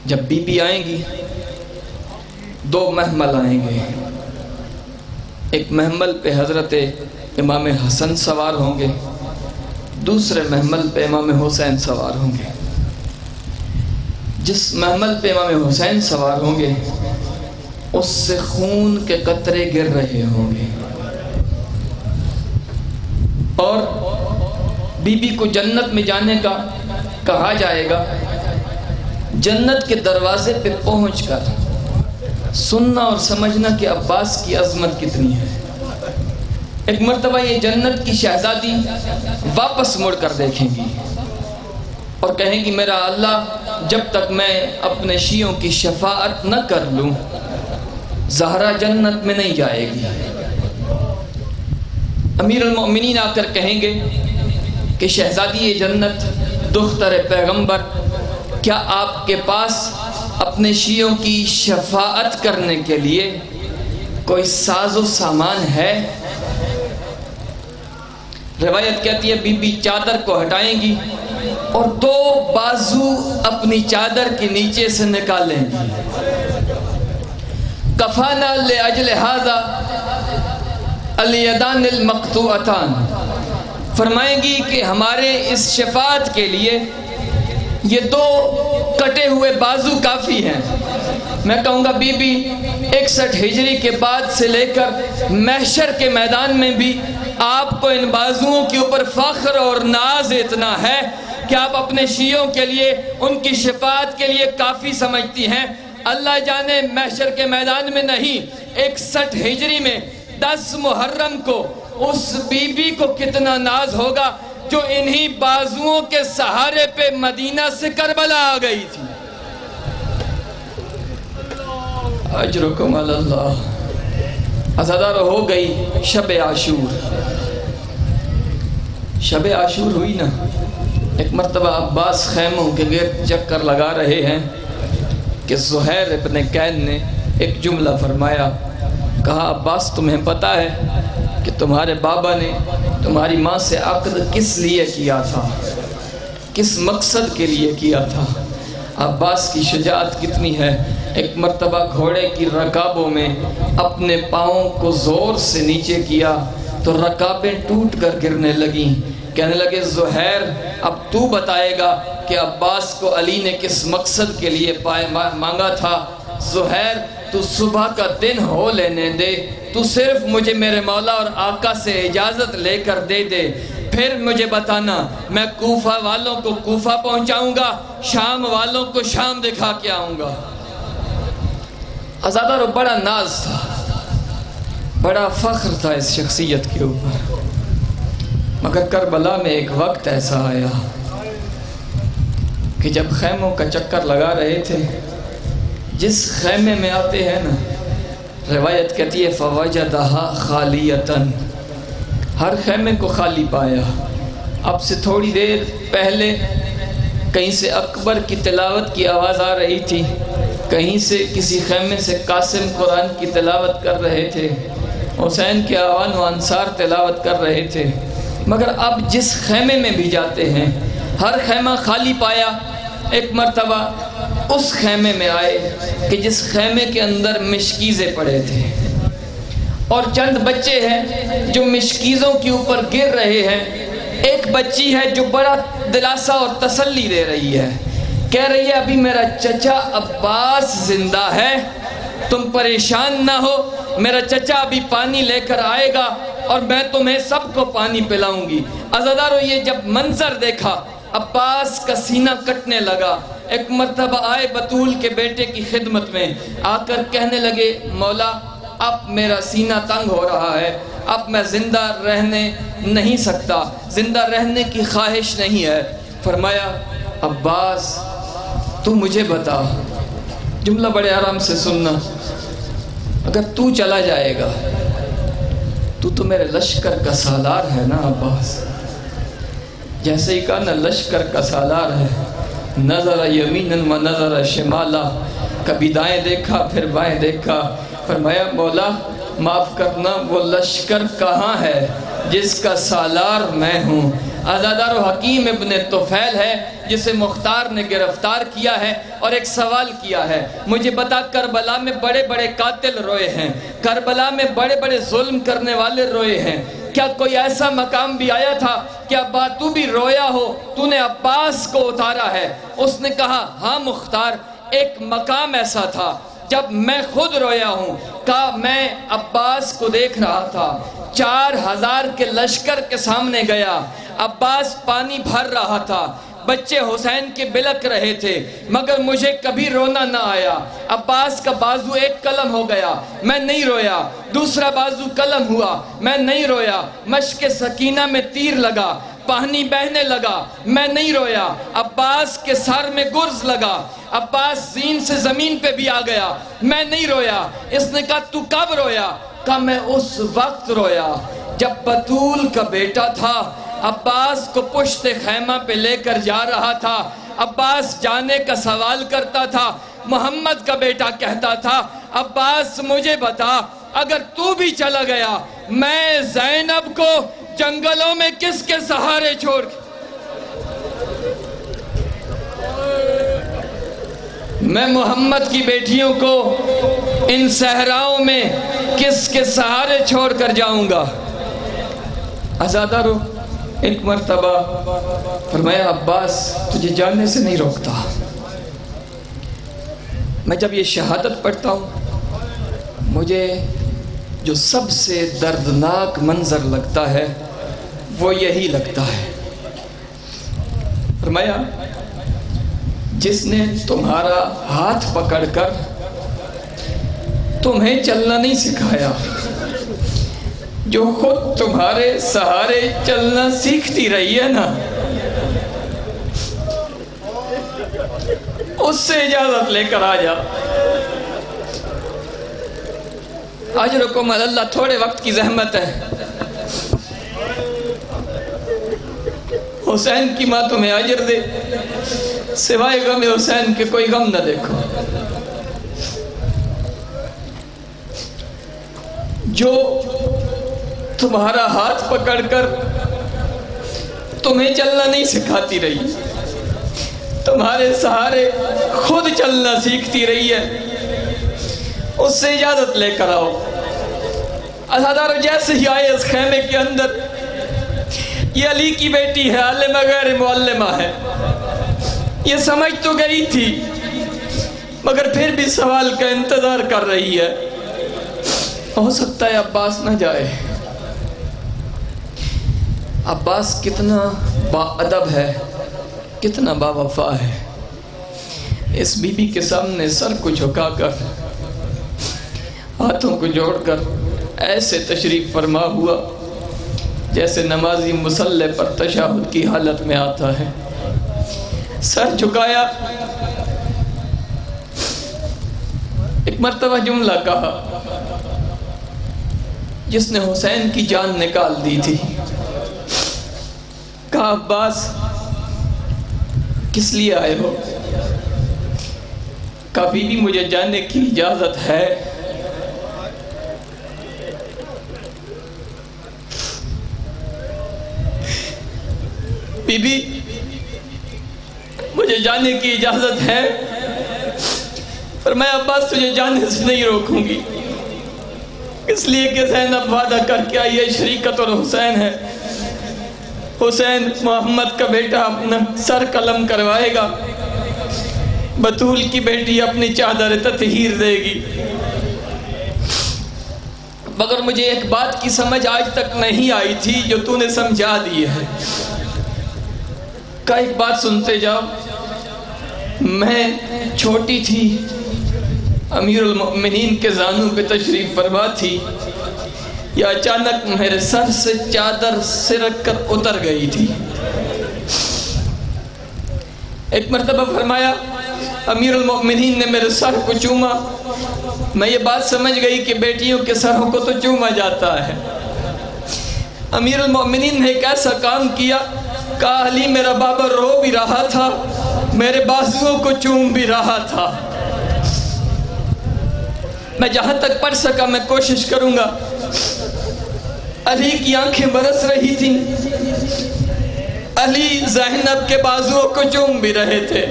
جب بی بی آئیں گی، دو محمل آئیں گے۔ ایک محمل پہ حضرت امام حسن سوار ہوں گے، دوسرے محمل پہ امام حسین سوار ہوں گے۔ جس محمل پہ امام حسین سوار ہوں گے اس سے خون کے قطرے گر رہے ہوں گے، اور بی بی کو جنت میں جانے کا کہا جائے گا۔ جنت کے دروازے پہ پہنچ کر سننا اور سمجھنا کہ عباس کی عظمت کتنی ہے۔ ایک مرتبہ یہ جنت کی شہزادی واپس مڑ کر دیکھیں گی اور کہیں گی میرا اللہ جب تک میں اپنے شیعوں کی شفاعت نہ کر لوں زہرا جنت میں نہیں جائے گی۔ امیر المؤمنین آ کر کہیں گے کہ شہزادی جنت دختر پیغمبر، کیا آپ کے پاس اپنے شیعوں کی شفاعت کرنے کے لیے کوئی ساز و سامان ہے؟ روایت کہتی ہے بی بی چادر کو ہٹائیں گی اور دو بازو اپنی چادر کے نیچے سے نکالیں گی۔ کفانا لأجل هذا الیدان المقطوعتان، فرمائیں گی کہ ہمارے اس شفاعت کے لیے یہ دو کٹے ہوئے بازو کافی ہیں۔ میں کہوں گا بی بی 61 ہجری کے بعد سے لے کر محشر کے میدان میں بھی آپ کو ان بازوؤں کے اوپر فخر اور ناز اتنا ہے کہ آپ اپنے شیعوں کے لیے ان کی شفاعت کے لیے کافی سمجھتی ہیں۔ اللہ جانے محشر کے میدان میں نہیں، 61 ہجری میں 10 محرم کو اس بی بی کو کتنا ناز ہوگا جو انہی بازوؤں کے سہارے پہ مدینہ سے کربلا آ گئی تھی۔ اجرکم علی اللہ۔ عزادار ہو گئی شب عاشور۔ شب عاشور ہوئی نا، ایک مرتبہ عباس خیموں کے گرد چکر لگا رہے ہیں کہ زہیر ابن کین نے ایک جملہ فرمایا، کہا عباس تمہیں پتہ ہے کہ تمہارے بابا نے تمہاری ماں سے عقد کس لیے کیا تھا، کس مقصد کے لیے کیا تھا؟ عباس کی شجاعت کتنی ہے۔ ایک مرتبہ گھوڑے کی رکابوں میں اپنے پاؤں کو زور سے نیچے کیا تو رکابیں ٹوٹ کر گرنے لگیں۔ کہنے لگے زہیر اب تو بتائے گا کہ عباس کو علی نے کس مقصد کے لیے مانگا تھا۔ زہیر تو صبح کا دن ہو لینے دے، تو صرف مجھے میرے مولا اور آقا سے اجازت لے کر دے دے، پھر مجھے بتانا، میں کوفہ والوں کو کوفہ پہنچاؤں گا، شام والوں کو شام دکھا کے آؤں گا۔ عزادہ رو بڑا ناز تھا، بڑا فخر تھا اس شخصیت کے اوپر، مگر کربلا میں ایک وقت ایسا آیا کہ جب خیموں کا چکر لگا رہے تھے، جس خیمے میں آتے ہیں نا، روایت کہتی ہے فَوَجَدَهَا خَالِيَةً، ہر خیمے کو خالی پایا۔ اب سے تھوڑی دیر پہلے کہیں سے اکبر کی تلاوت کی آواز آ رہی تھی، کہیں سے کسی خیمے سے قاسم قرآن کی تلاوت کر رہے تھے، حسین کے آوان و انصار تلاوت کر رہے تھے، مگر اب جس خیمے میں بھی جاتے ہیں ہر خیمہ خالی پایا۔ ایک مرتبہ اس خیمے میں آئے کہ جس خیمے کے اندر مشکیزیں پڑے تھے، اور چند بچے ہیں جو مشکیزوں کے اوپر گر رہے ہیں۔ ایک بچی ہے جو بڑا دلاسا اور تسلی دے رہی ہے، کہہ رہی ہے ابھی میرا چچا عباس زندہ ہے، تم پریشان نہ ہو، میرا چچا ابھی پانی لے کر آئے گا اور میں تمہیں سب کو پانی پلاؤں گی۔ عزادارو یہ جب منظر دیکھا عباس کا سینہ کٹنے لگا۔ ایک مرتبہ آئے بطول کے بیٹے کی خدمت میں، آ کر کہنے لگے مولا اب میرا سینہ تنگ ہو رہا ہے، اب میں زندہ رہنے نہیں سکتا، زندہ رہنے کی خواہش نہیں ہے۔ فرمایا عباس تو مجھے بتا، جملہ بڑے آرام سے سننا، اگر تو چلا جائے گا تو میرے لشکر کا سالار ہے نا عباس، جیسے ہی کہا نا لشکر کا سالار ہے، نظر یمیناً و نظر شمالا، کبھی دائیں دیکھا پھر بائیں دیکھا۔ فرمایا مولا معاف کرنا، وہ لشکر کہاں ہے جس کا سالار میں ہوں؟ عزادار و حکیم ابن طفیل ہے جسے مختار نے گرفتار کیا ہے اور ایک سوال کیا ہے، مجھے بتا کربلا میں بڑے بڑے قاتل روئے ہیں، کربلا میں بڑے بڑے ظلم کرنے والے روئے ہیں، کیا کوئی ایسا مقام بھی آیا تھا کہ ابا تو بھی رویا ہو، تو نے عباس کو اتارا ہے؟ اس نے کہا ہاں مختار، ایک مقام ایسا تھا جب میں خود رویا ہوں، کہا میں عباس کو دیکھ رہا تھا، 4000 کے لشکر کے سامنے گیا، عباس پانی بھر رہا تھا، بچے حسین کے بلک رہے تھے، مگر مجھے کبھی رونا نہ آیا۔ عباس کا بازو ایک قلم ہو گیا، میں نہیں رویا، دوسرا بازو قلم ہوا، میں نہیں رویا، مشک سکینہ میں تیر لگا، پانی بہنے لگا، میں نہیں رویا، عباس کے سر میں گرز لگا، عباس زین سے زمین پہ بھی آ گیا، میں نہیں رویا۔ اس نے کہا تو کب رویا؟ کہا میں اس وقت رویا جب بطول کا بیٹا تھا، عباس کو پشت خیمہ پہ لے کر جا رہا تھا، عباس جانے کا سوال کرتا تھا، محمد کا بیٹا کہتا تھا عباس مجھے بتا اگر تو بھی چلا گیا میں زینب کو جنگلوں میں کس کے سہارے چھوڑ میں محمد کی بیٹیوں کو ان صحراؤں میں کس کے سہارے چھوڑ کر جاؤں گا؟ عزادارو ایک مرتبہ فرمایا عباس تجھے جاننے سے نہیں روکتا، میں جب یہ شہادت پڑھتا ہوں مجھے جو سب سے دردناک منظر لگتا ہے وہ یہی لگتا ہے۔ فرمایا جس نے تمہارا ہاتھ پکڑ کر تمہیں چلنا نہیں سکھایا، جو خود تمہارے سہارے چلنا سیکھتی رہی ہے نا، اس سے اجازت لے کر آ جا۔ اجرکم اللہ، تھوڑے وقت کی زحمت ہے، حسین کی ماں تمہیں اجر دے، سوائے غم حسین کے کوئی غم نہ دیکھو۔ جو تمہارا ہاتھ پکڑ کر تمہیں چلنا نہیں سکھاتی رہی، تمہارے سہارے خود چلنا سیکھتی رہی ہے، اس سے اجازت لے کر آؤ۔ عزادارو جیسے ہی آئے اس خیمے کے اندر، یہ علی کی بیٹی ہے، عالمہ غیر معلمہ ہے، یہ سمجھ تو گئی تھی مگر پھر بھی سوال کا انتظار کر رہی ہے، ہو سکتا ہے عباس نہ جائے۔ عباس کتنا با ادب ہے، کتنا با وفا ہے، اس بی بی کے سامنے سر کو جھکا کر ہاتھوں کو جوڑ کر ایسے تشریف فرما ہوا جیسے نمازی مصلی پر تشہد کی حالت میں آتا ہے، سر جھکایا، ایک مرتبہ جملہ کہا جس نے حسین کی جان نکال دی تھی، کہا عباس کس لیے آئے ہو؟ کبھی بھی مجھے جانے کی اجازت ہے؟ بی بی مجھے جانے کی اجازت ہے؟ فرمایا عباس تجھے جانے سے نہیں روکوں گی، اس لیے کہ زینب وعدہ کر کے آئی ہے، شریکت اور حسین ہے، حسین محمد کا بیٹا اپنا سر قلم کروائے گا، بطول کی بیٹی اپنی چادر تطہیر دے گی۔ مگر مجھے ایک بات کی سمجھ آج تک نہیں آئی تھی جو تو نے سمجھا دی ہے۔ کا ایک بات سنتے جاؤ، میں چھوٹی تھی، امیر المؤمنین کے زانوں پہ تشریف فرما تھی، یا اچانک میرے سر سے چادر سرک کر اتر گئی تھی۔ ایک مرتبہ فرمایا امیر المؤمنین نے میرے سر کو چوما، میں یہ بات سمجھ گئی کہ بیٹیوں کے سروں کو تو چوما جاتا ہے۔ امیر المؤمنین نے ایک ایسا کام کیا، کہا علی میرا بابا رو بھی رہا تھا، میرے بازوؤں کو چوم بھی رہا تھا۔ میں جہاں تک پڑھ سکا میں کوشش کروں گا۔ علی کی آنکھیں برس رہی تھیں، علی زینب کے بازوؤں کو چوم بھی رہے تھے۔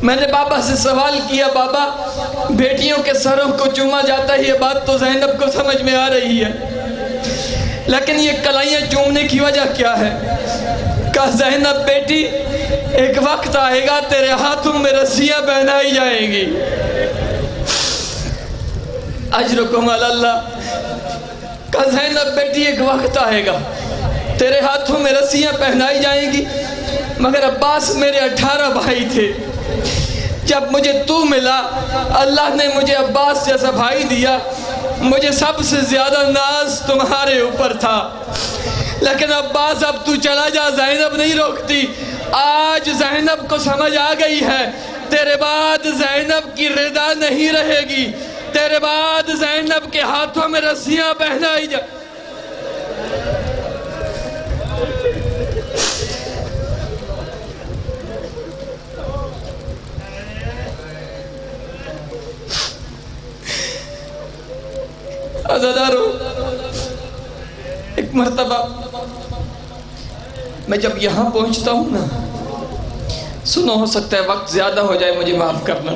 میں نے بابا سے سوال کیا، بابا بیٹیوں کے سروں کو چوما جاتا ہے، یہ بات تو زینب کو سمجھ میں آ رہی ہے، لیکن یہ کلائیاں چومنے کی وجہ کیا ہے؟ کہا زینب بیٹی ایک وقت آئے گا تیرے ہاتھوں میں رسیاں پہنائی جائیں گی، اجرکم علی اللہ۔ کہا زینب بیٹی ایک وقت آئے گا تیرے ہاتھوں میں رسیاں پہنائی جائیں گی، مگر عباس میرے 18 بھائی تھے، جب مجھے تو ملا اللہ نے مجھے عباس جیسا بھائی دیا، مجھے سب سے زیادہ ناز تمہارے اوپر تھا، لیکن عباس اب تو چلا جا، زینب نہیں روکتی۔ آج زینب کو سمجھ آ گئی ہے تیرے بعد زینب کی رضا نہیں رہے گی، تیرے بعد زینب کے ہاتھوں میں رسیاں پہنائی جا۔ عزادارو ایک مرتبہ میں جب یہاں پہنچتا ہوں نا، سنو ہو سکتا ہے وقت زیادہ ہو جائے، مجھے معاف کرنا،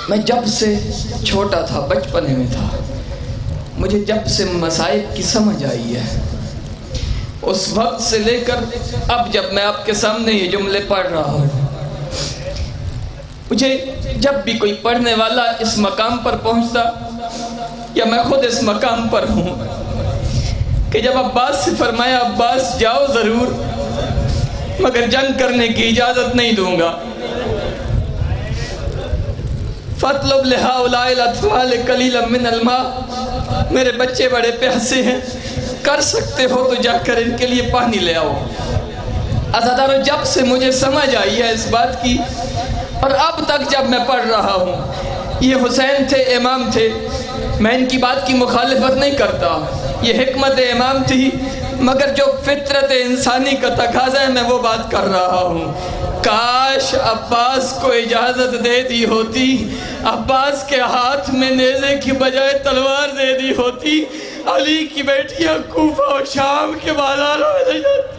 میں جب سے چھوٹا تھا، بچپنے میں تھا، مجھے جب سے مصائب کی سمجھ آئی ہے، اس وقت سے لے کر اب جب میں آپ کے سامنے یہ جملے پڑھ رہا ہوں، مجھے جب بھی کوئی پڑھنے والا اس مقام پر پہنچتا، یا میں خود اس مقام پر ہوں، کہ جب عباس سے فرمایا عباس جاؤ ضرور، مگر جنگ کرنے کی اجازت نہیں دوں گا، فَاطْلُبْ لِهَٰؤُلَاءِ الْأَطْفَالِ قَلِيلًا مِّنَ الْمَاءِ، میرے بچے بڑے پیاسے ہیں، کر سکتے ہو تو جا کر ان کے لیے پانی لے آؤ۔ عزادارو جب سے مجھے سمجھ آئی ہے اس بات کی، اور اب تک جب میں پڑھ رہا ہوں، یہ حسین تھے، امام تھے، میں ان کی بات کی مخالفت نہیں کرتا، یہ حکمت امام تھی، مگر جو فطرت انسانی کا تقاضا ہے میں وہ بات کر رہا ہوں۔ کاش عباس کو اجازت دے دی ہوتی، عباس کے ہاتھ میں نیزے کی بجائے تلوار دے دی ہوتی، علی کی بیٹیاں کوفہ و شام کے بازاروں میں لے جاتی۔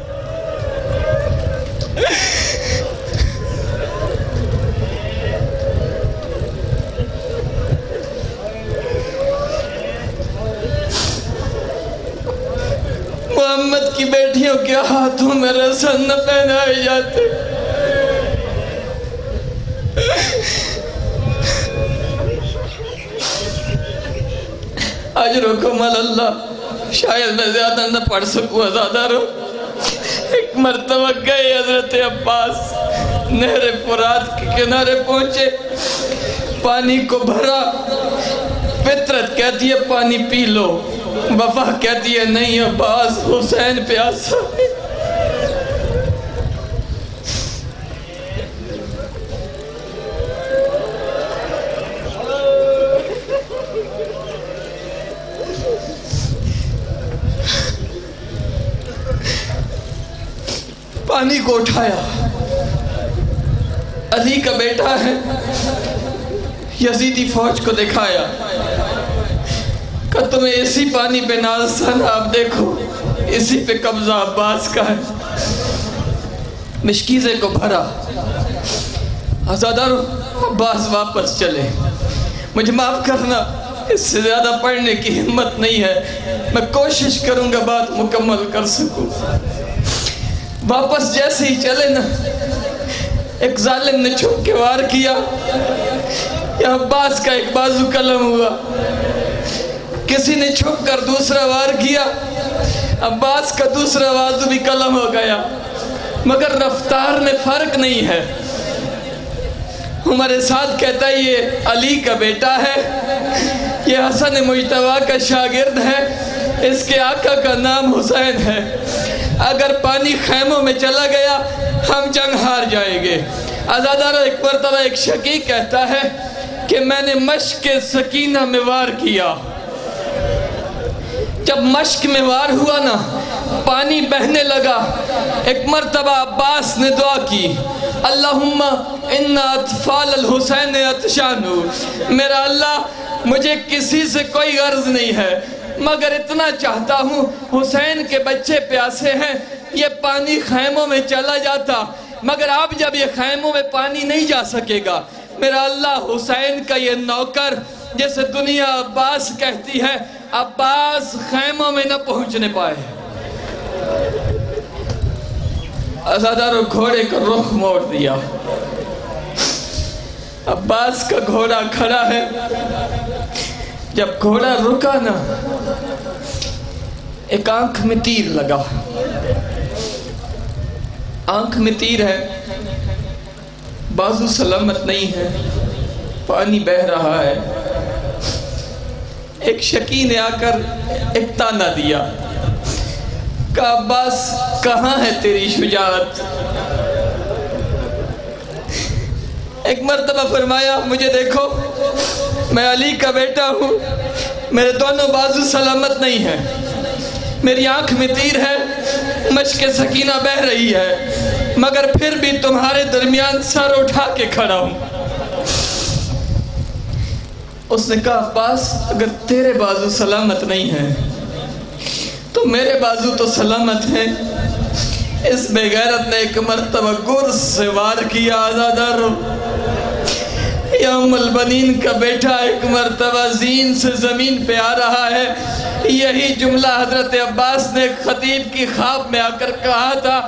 محمد کی بیٹیوں کے ہاتھوں میں رسن نہ پہنائے جاتے۔ اجرکم علی اللہ، شاید میں زیادہ نہ پڑھ سکوں عزادارو۔ ایک مرتبہ گئے حضرت عباس، نہر فرات کے کنارے پہنچے، پانی کو بھرا، فطرت کہتی ہے پانی پی لو، وفا کہتی ہے نہیں عباس حسین پیاسا ہے۔ پانی کو اٹھایا، علی کا بیٹا ہے، یزیدی فوج کو دکھایا کہ تمہیں اسی پانی پہ ناز تھا نا، اب دیکھو اسی پہ قبضہ عباس کا ہے۔ مشکیزے کو بھرا، آزادارو عباس واپس چلے، مجھے معاف کرنا، اس سے زیادہ پڑھنے کی ہمت نہیں ہے، میں کوشش کروں گا بات مکمل کر سکوں۔ واپس جیسے ہی چلے نا، ایک ظالم نے چھپ کے وار کیا، یا عباس کا ایک بازو قلم ہوا، کسی نے چھپ کر دوسرا وار کیا، عباس کا دوسرا بازو بھی قلم ہو گیا، مگر رفتار میں فرق نہیں ہے۔ عمر سعد کہتا ہے یہ علی کا بیٹا ہے، یہ حسن مجتبیٰ کا شاگرد ہے، اس کے آقا کا نام حسین ہے، اگر پانی خیموں میں چلا گیا ہم جنگ ہار جائیں گے۔ آزادارہ ایک مرتبہ ایک شقیق کہتا ہے کہ میں نے مشق سکینہ میں وار کیا، جب مشق میں وار ہوا نا پانی بہنے لگا، ایک مرتبہ عباس نے دعا کی، اللہم ان اطفال الحسین اتشانو، میرا اللہ مجھے کسی سے کوئی غرض نہیں ہے مگر اتنا چاہتا ہوں حسین کے بچے پیاسے ہیں، یہ پانی خیموں میں چلا جاتا، مگر اب جب یہ خیموں میں پانی نہیں جا سکے گا، میرا اللہ حسین کا یہ نوکر جیسے دنیا عباس کہتی ہے، عباس خیموں میں نہ پہنچنے پائے۔ آزادارو گھوڑے کا رخ موڑ دیا، عباس کا گھوڑا کھڑا ہے، جب گھوڑا رکا نا ایک آنکھ میں تیر لگا، آنکھ میں تیر ہے، بازو سلامت نہیں ہے، پانی بہہ رہا ہے، ایک شکی نے آ کر ایک تانا دیا، کہا عباس کہاں ہے تیری شجاعت؟ ایک مرتبہ فرمایا مجھے دیکھو میں علی کا بیٹا ہوں، میرے دونوں بازو سلامت نہیں ہیں، میری آنکھ میں تیر ہے، مشق سکینہ بہہ رہی ہے، مگر پھر بھی تمہارے درمیان سر اٹھا کے کھڑا ہوں۔ اس نے کہا عباس اگر تیرے بازو سلامت نہیں ہیں تو میرے بازو تو سلامت ہیں۔ اس بے غیرت نے ایک مرتبہ گرز سے وار کیا، آزادارو یا ام البنین کا بیٹا ایک مرتبہ زین سے زمین پہ آ رہا ہے۔ یہی جملہ حضرت عباس نے خطیب کی خواب میں آ کر کہا تھا،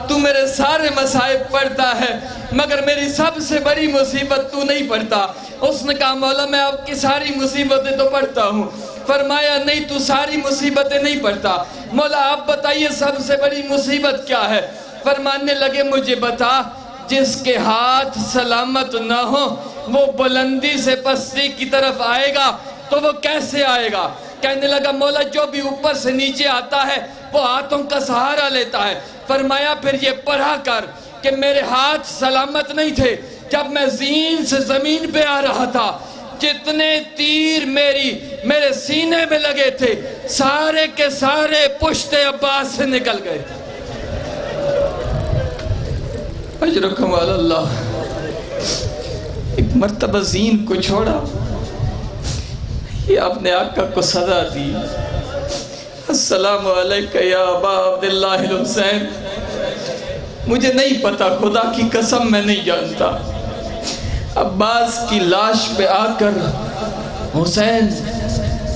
تو میرے سارے مصائب پڑھتا ہے مگر میری سب سے بڑی مصیبت تو نہیں پڑھتا۔ اس نے کہا مولا میں آپ کی ساری مصیبتیں تو پڑھتا ہوں۔ فرمایا نہیں تو ساری مصیبتیں نہیں پڑھتا، مولا آپ بتائیے سب سے بڑی مصیبت کیا ہے؟ فرمانے لگے مجھے بتا، جس کے ہاتھ سلامت نہ ہو وہ بلندی سے پستی کی طرف آئے گا تو وہ کیسے آئے گا؟ کہنے لگا مولا جو بھی اوپر سے نیچے آتا ہے وہ ہاتھوں کا سہارا لیتا ہے۔ فرمایا پھر یہ پڑھا کر کہ میرے ہاتھ سلامت نہیں تھے، جب میں زین سے زمین پہ آ رہا تھا جتنے تیر میرے سینے میں لگے تھے سارے کے سارے پشت عباس سے نکل گئے۔ اجرکم علی اللہ۔ ایک مرتبہ زین کو چھوڑا، یہ اپنے آقا کو سزا دی، السلام علیکہ یا ابا عبداللہ الحسین۔ مجھے نہیں پتا، خدا کی قسم میں نہیں جانتا، عباس کی لاش پہ آ کر حسین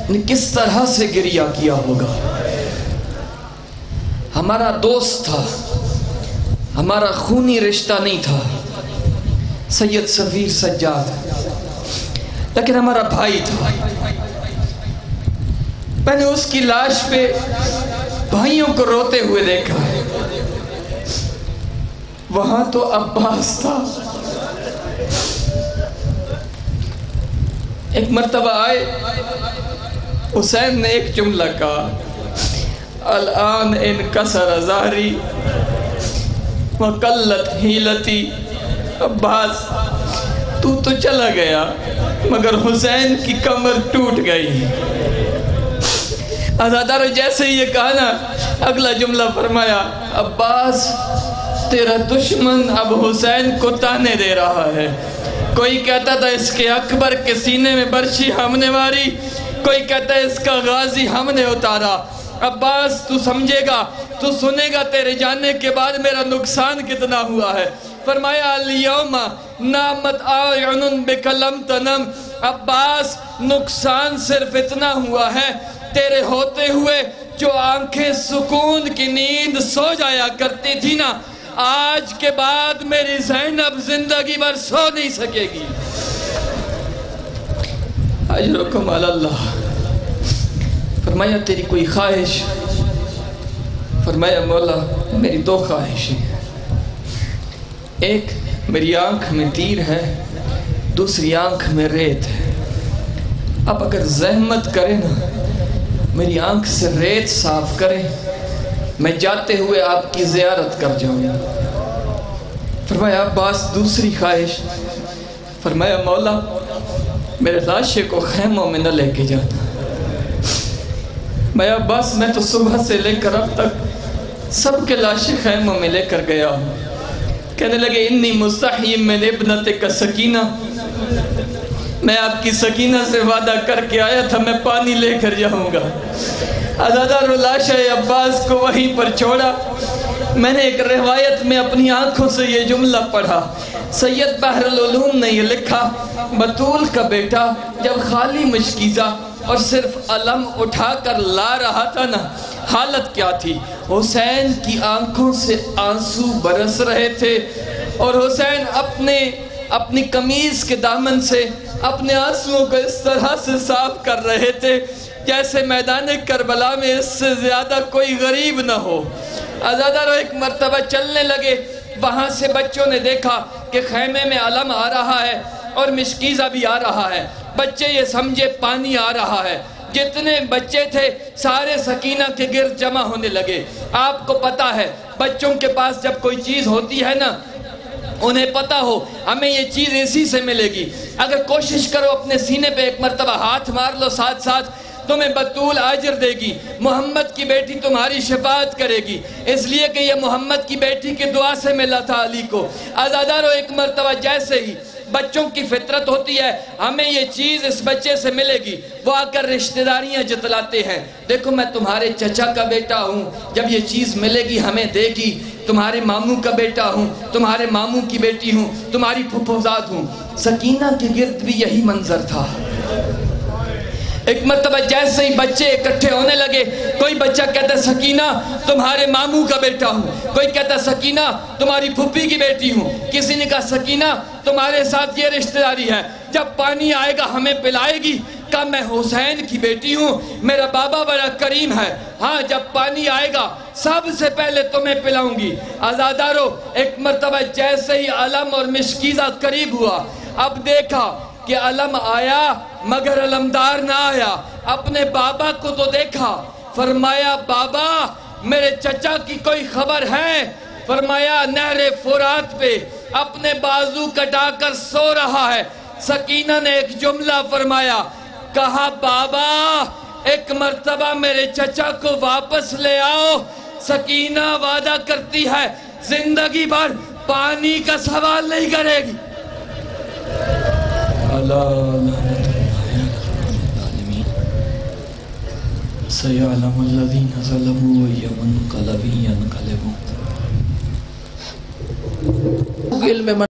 نے کس طرح سے گریہ کیا ہوگا۔ ہمارا دوست تھا، ہمارا خونی رشتہ نہیں تھا سید صفیر سجاد، لیکن ہمارا بھائی تھا۔ میں نے اس کی لاش پہ بھائیوں کو روتے ہوئے دیکھا، وہاں تو عباس تھا۔ ایک مرتبہ آئے، حسین نے ایک جملہ کہا، الان انکسر ظہری وقلت حیلتی۔ عباس تو چلا گیا مگر حسین کی کمر ٹوٹ گئی۔ آزادارو جیسے ہی یہ کہا نا، اگلا جملہ فرمایا، عباس تیرا دشمن اب حسین کو تانے دے رہا ہے۔ کوئی کہتا تھا اس کے اکبر کے سینے میں برچی ہم نے ماری، کوئی کہتا ہے اس کا غازی ہم نے اتارا۔ عباس تو سمجھے گا، تو سنے گا تیرے جانے کے بعد میرا نقصان کتنا ہوا ہے۔ فرمایا الیوم نامت اعین بک لم تنم، عباس نقصان صرف اتنا ہوا ہے تیرے ہوتے ہوئے جو آنکھیں سکون کی نیند سو جایا کرتی تھی نا، آج کے بعد میری زینب زندگی بھر سو نہیں سکے گی۔ اجرکم علی اللہ۔ فرمایا تیری کوئی خواہش؟ فرمایا مولا میری دو خواہشیں ہیں، ایک میری آنکھ میں تیر ہے، دوسری آنکھ میں ریت ہے۔ اب اگر زحمت کرے نا میری آنکھ سے ریت صاف کرے، میں جاتے ہوئے آپ کی زیارت کر جاؤں۔ فرمایا عباس دوسری خواہش؟ فرمایا مولا میرے لاشے کو خیموں میں نہ لے کے جانا۔ میں عباس میں تو صبح سے لے کر اب تک سب کے لاشیں خیموں میں لے کر گیا ہوں۔ کہنے لگے انی مستحی من ابنتک سکینہ، میں آپ کی سکینہ سے وعدہ کر کے آیا تھا میں پانی لے کر جاؤں گا۔ عزادار لاشہ عباس کو وہیں پر چھوڑا۔ میں نے ایک روایت میں اپنی آنکھوں سے یہ جملہ پڑھا، سید بحر العلوم نے یہ لکھا، بطول کا بیٹا جب خالی مشکیزہ اور صرف علم اٹھا کر لا رہا تھا نا، حالت کیا تھی؟ حسین کی آنکھوں سے آنسو برس رہے تھے، اور حسین اپنی قمیض کے دامن سے اپنے آنسوؤں کو اس طرح سے صاف کر رہے تھے جیسے میدان کربلا میں اس سے زیادہ کوئی غریب نہ ہو۔ عزادارو ایک مرتبہ چلنے لگے، وہاں سے بچوں نے دیکھا کہ خیمے میں علم آ رہا ہے اور مشکیزہ بھی آ رہا ہے۔ بچے یہ سمجھے پانی آ رہا ہے، جتنے بچے تھے سارے سکینہ کے گرد جمع ہونے لگے۔ آپ کو پتا ہے بچوں کے پاس جب کوئی چیز ہوتی ہے نا، انہیں پتا ہو ہمیں یہ چیز اسی سے ملے گی، اگر کوشش کرو اپنے سینے پہ ایک مرتبہ ہاتھ مار لو ساتھ ساتھ، تمہیں بطول اجر دے گی، محمد کی بیٹی تمہاری شفاعت کرے گی، اس لیے کہ یہ محمد کی بیٹی کی دعا سے ملا تھا علی کو۔ عزادارو ایک مرتبہ جیسے ہی بچوں کی فطرت ہوتی ہے ہمیں یہ چیز اس بچے سے ملے گی، وہ آ کر رشتہ داریاں جتلاتے ہیں، دیکھو میں تمہارے چچا کا بیٹا ہوں، جب یہ چیز ملے گی ہمیں دے گی، تمہارے ماموں کا بیٹا ہوں، تمہارے ماموں کی بیٹی ہوں، تمہاری پھپھوزاد ہوں۔ سکینہ کے گرد بھی یہی منظر تھا۔ ایک مرتبہ جیسے ہی بچے اکٹھے ہونے لگے، کوئی بچہ کہتا ہے سکینہ تمہارے ماموں کا بیٹا ہوں، کوئی کہتا ہے سکینہ تمہاری پھپھی کی بیٹی ہوں، کسی نے کہا سکینہ تمہارے ساتھ یہ رشتہ داری ہے، جب پانی آئے گا ہمیں پلائے گی؟ کہا میں حسین کی بیٹی ہوں، میرا بابا بڑا کریم ہے، ہاں جب پانی آئے گا سب سے پہلے تمہیں پلاؤں گی۔ عزادارو ایک مرتبہ جیسے ہی علم اور مشکیزہ قریب ہوا، اب دیکھا کہ علم آیا مگر علمدار نہ آیا، اپنے بابا کو تو دیکھا، فرمایا بابا میرے چچا کی کوئی خبر ہے؟ فرمایا نہر فرات پہ اپنے بازو کٹا کر سو رہا ہے۔ سکینہ نے ایک جملہ فرمایا، کہا بابا ایک مرتبہ میرے چچا کو واپس لے آؤ۔ سکینہ وعدہ کرتی ہے زندگی بھر پانی کا سوال نہیں کرے گی۔ سَيَعْلَمُ الَّذِينَ ظَلَمُوا وَيَوْمَ الْقَلَبِ يَنْقَلِبُونَ۔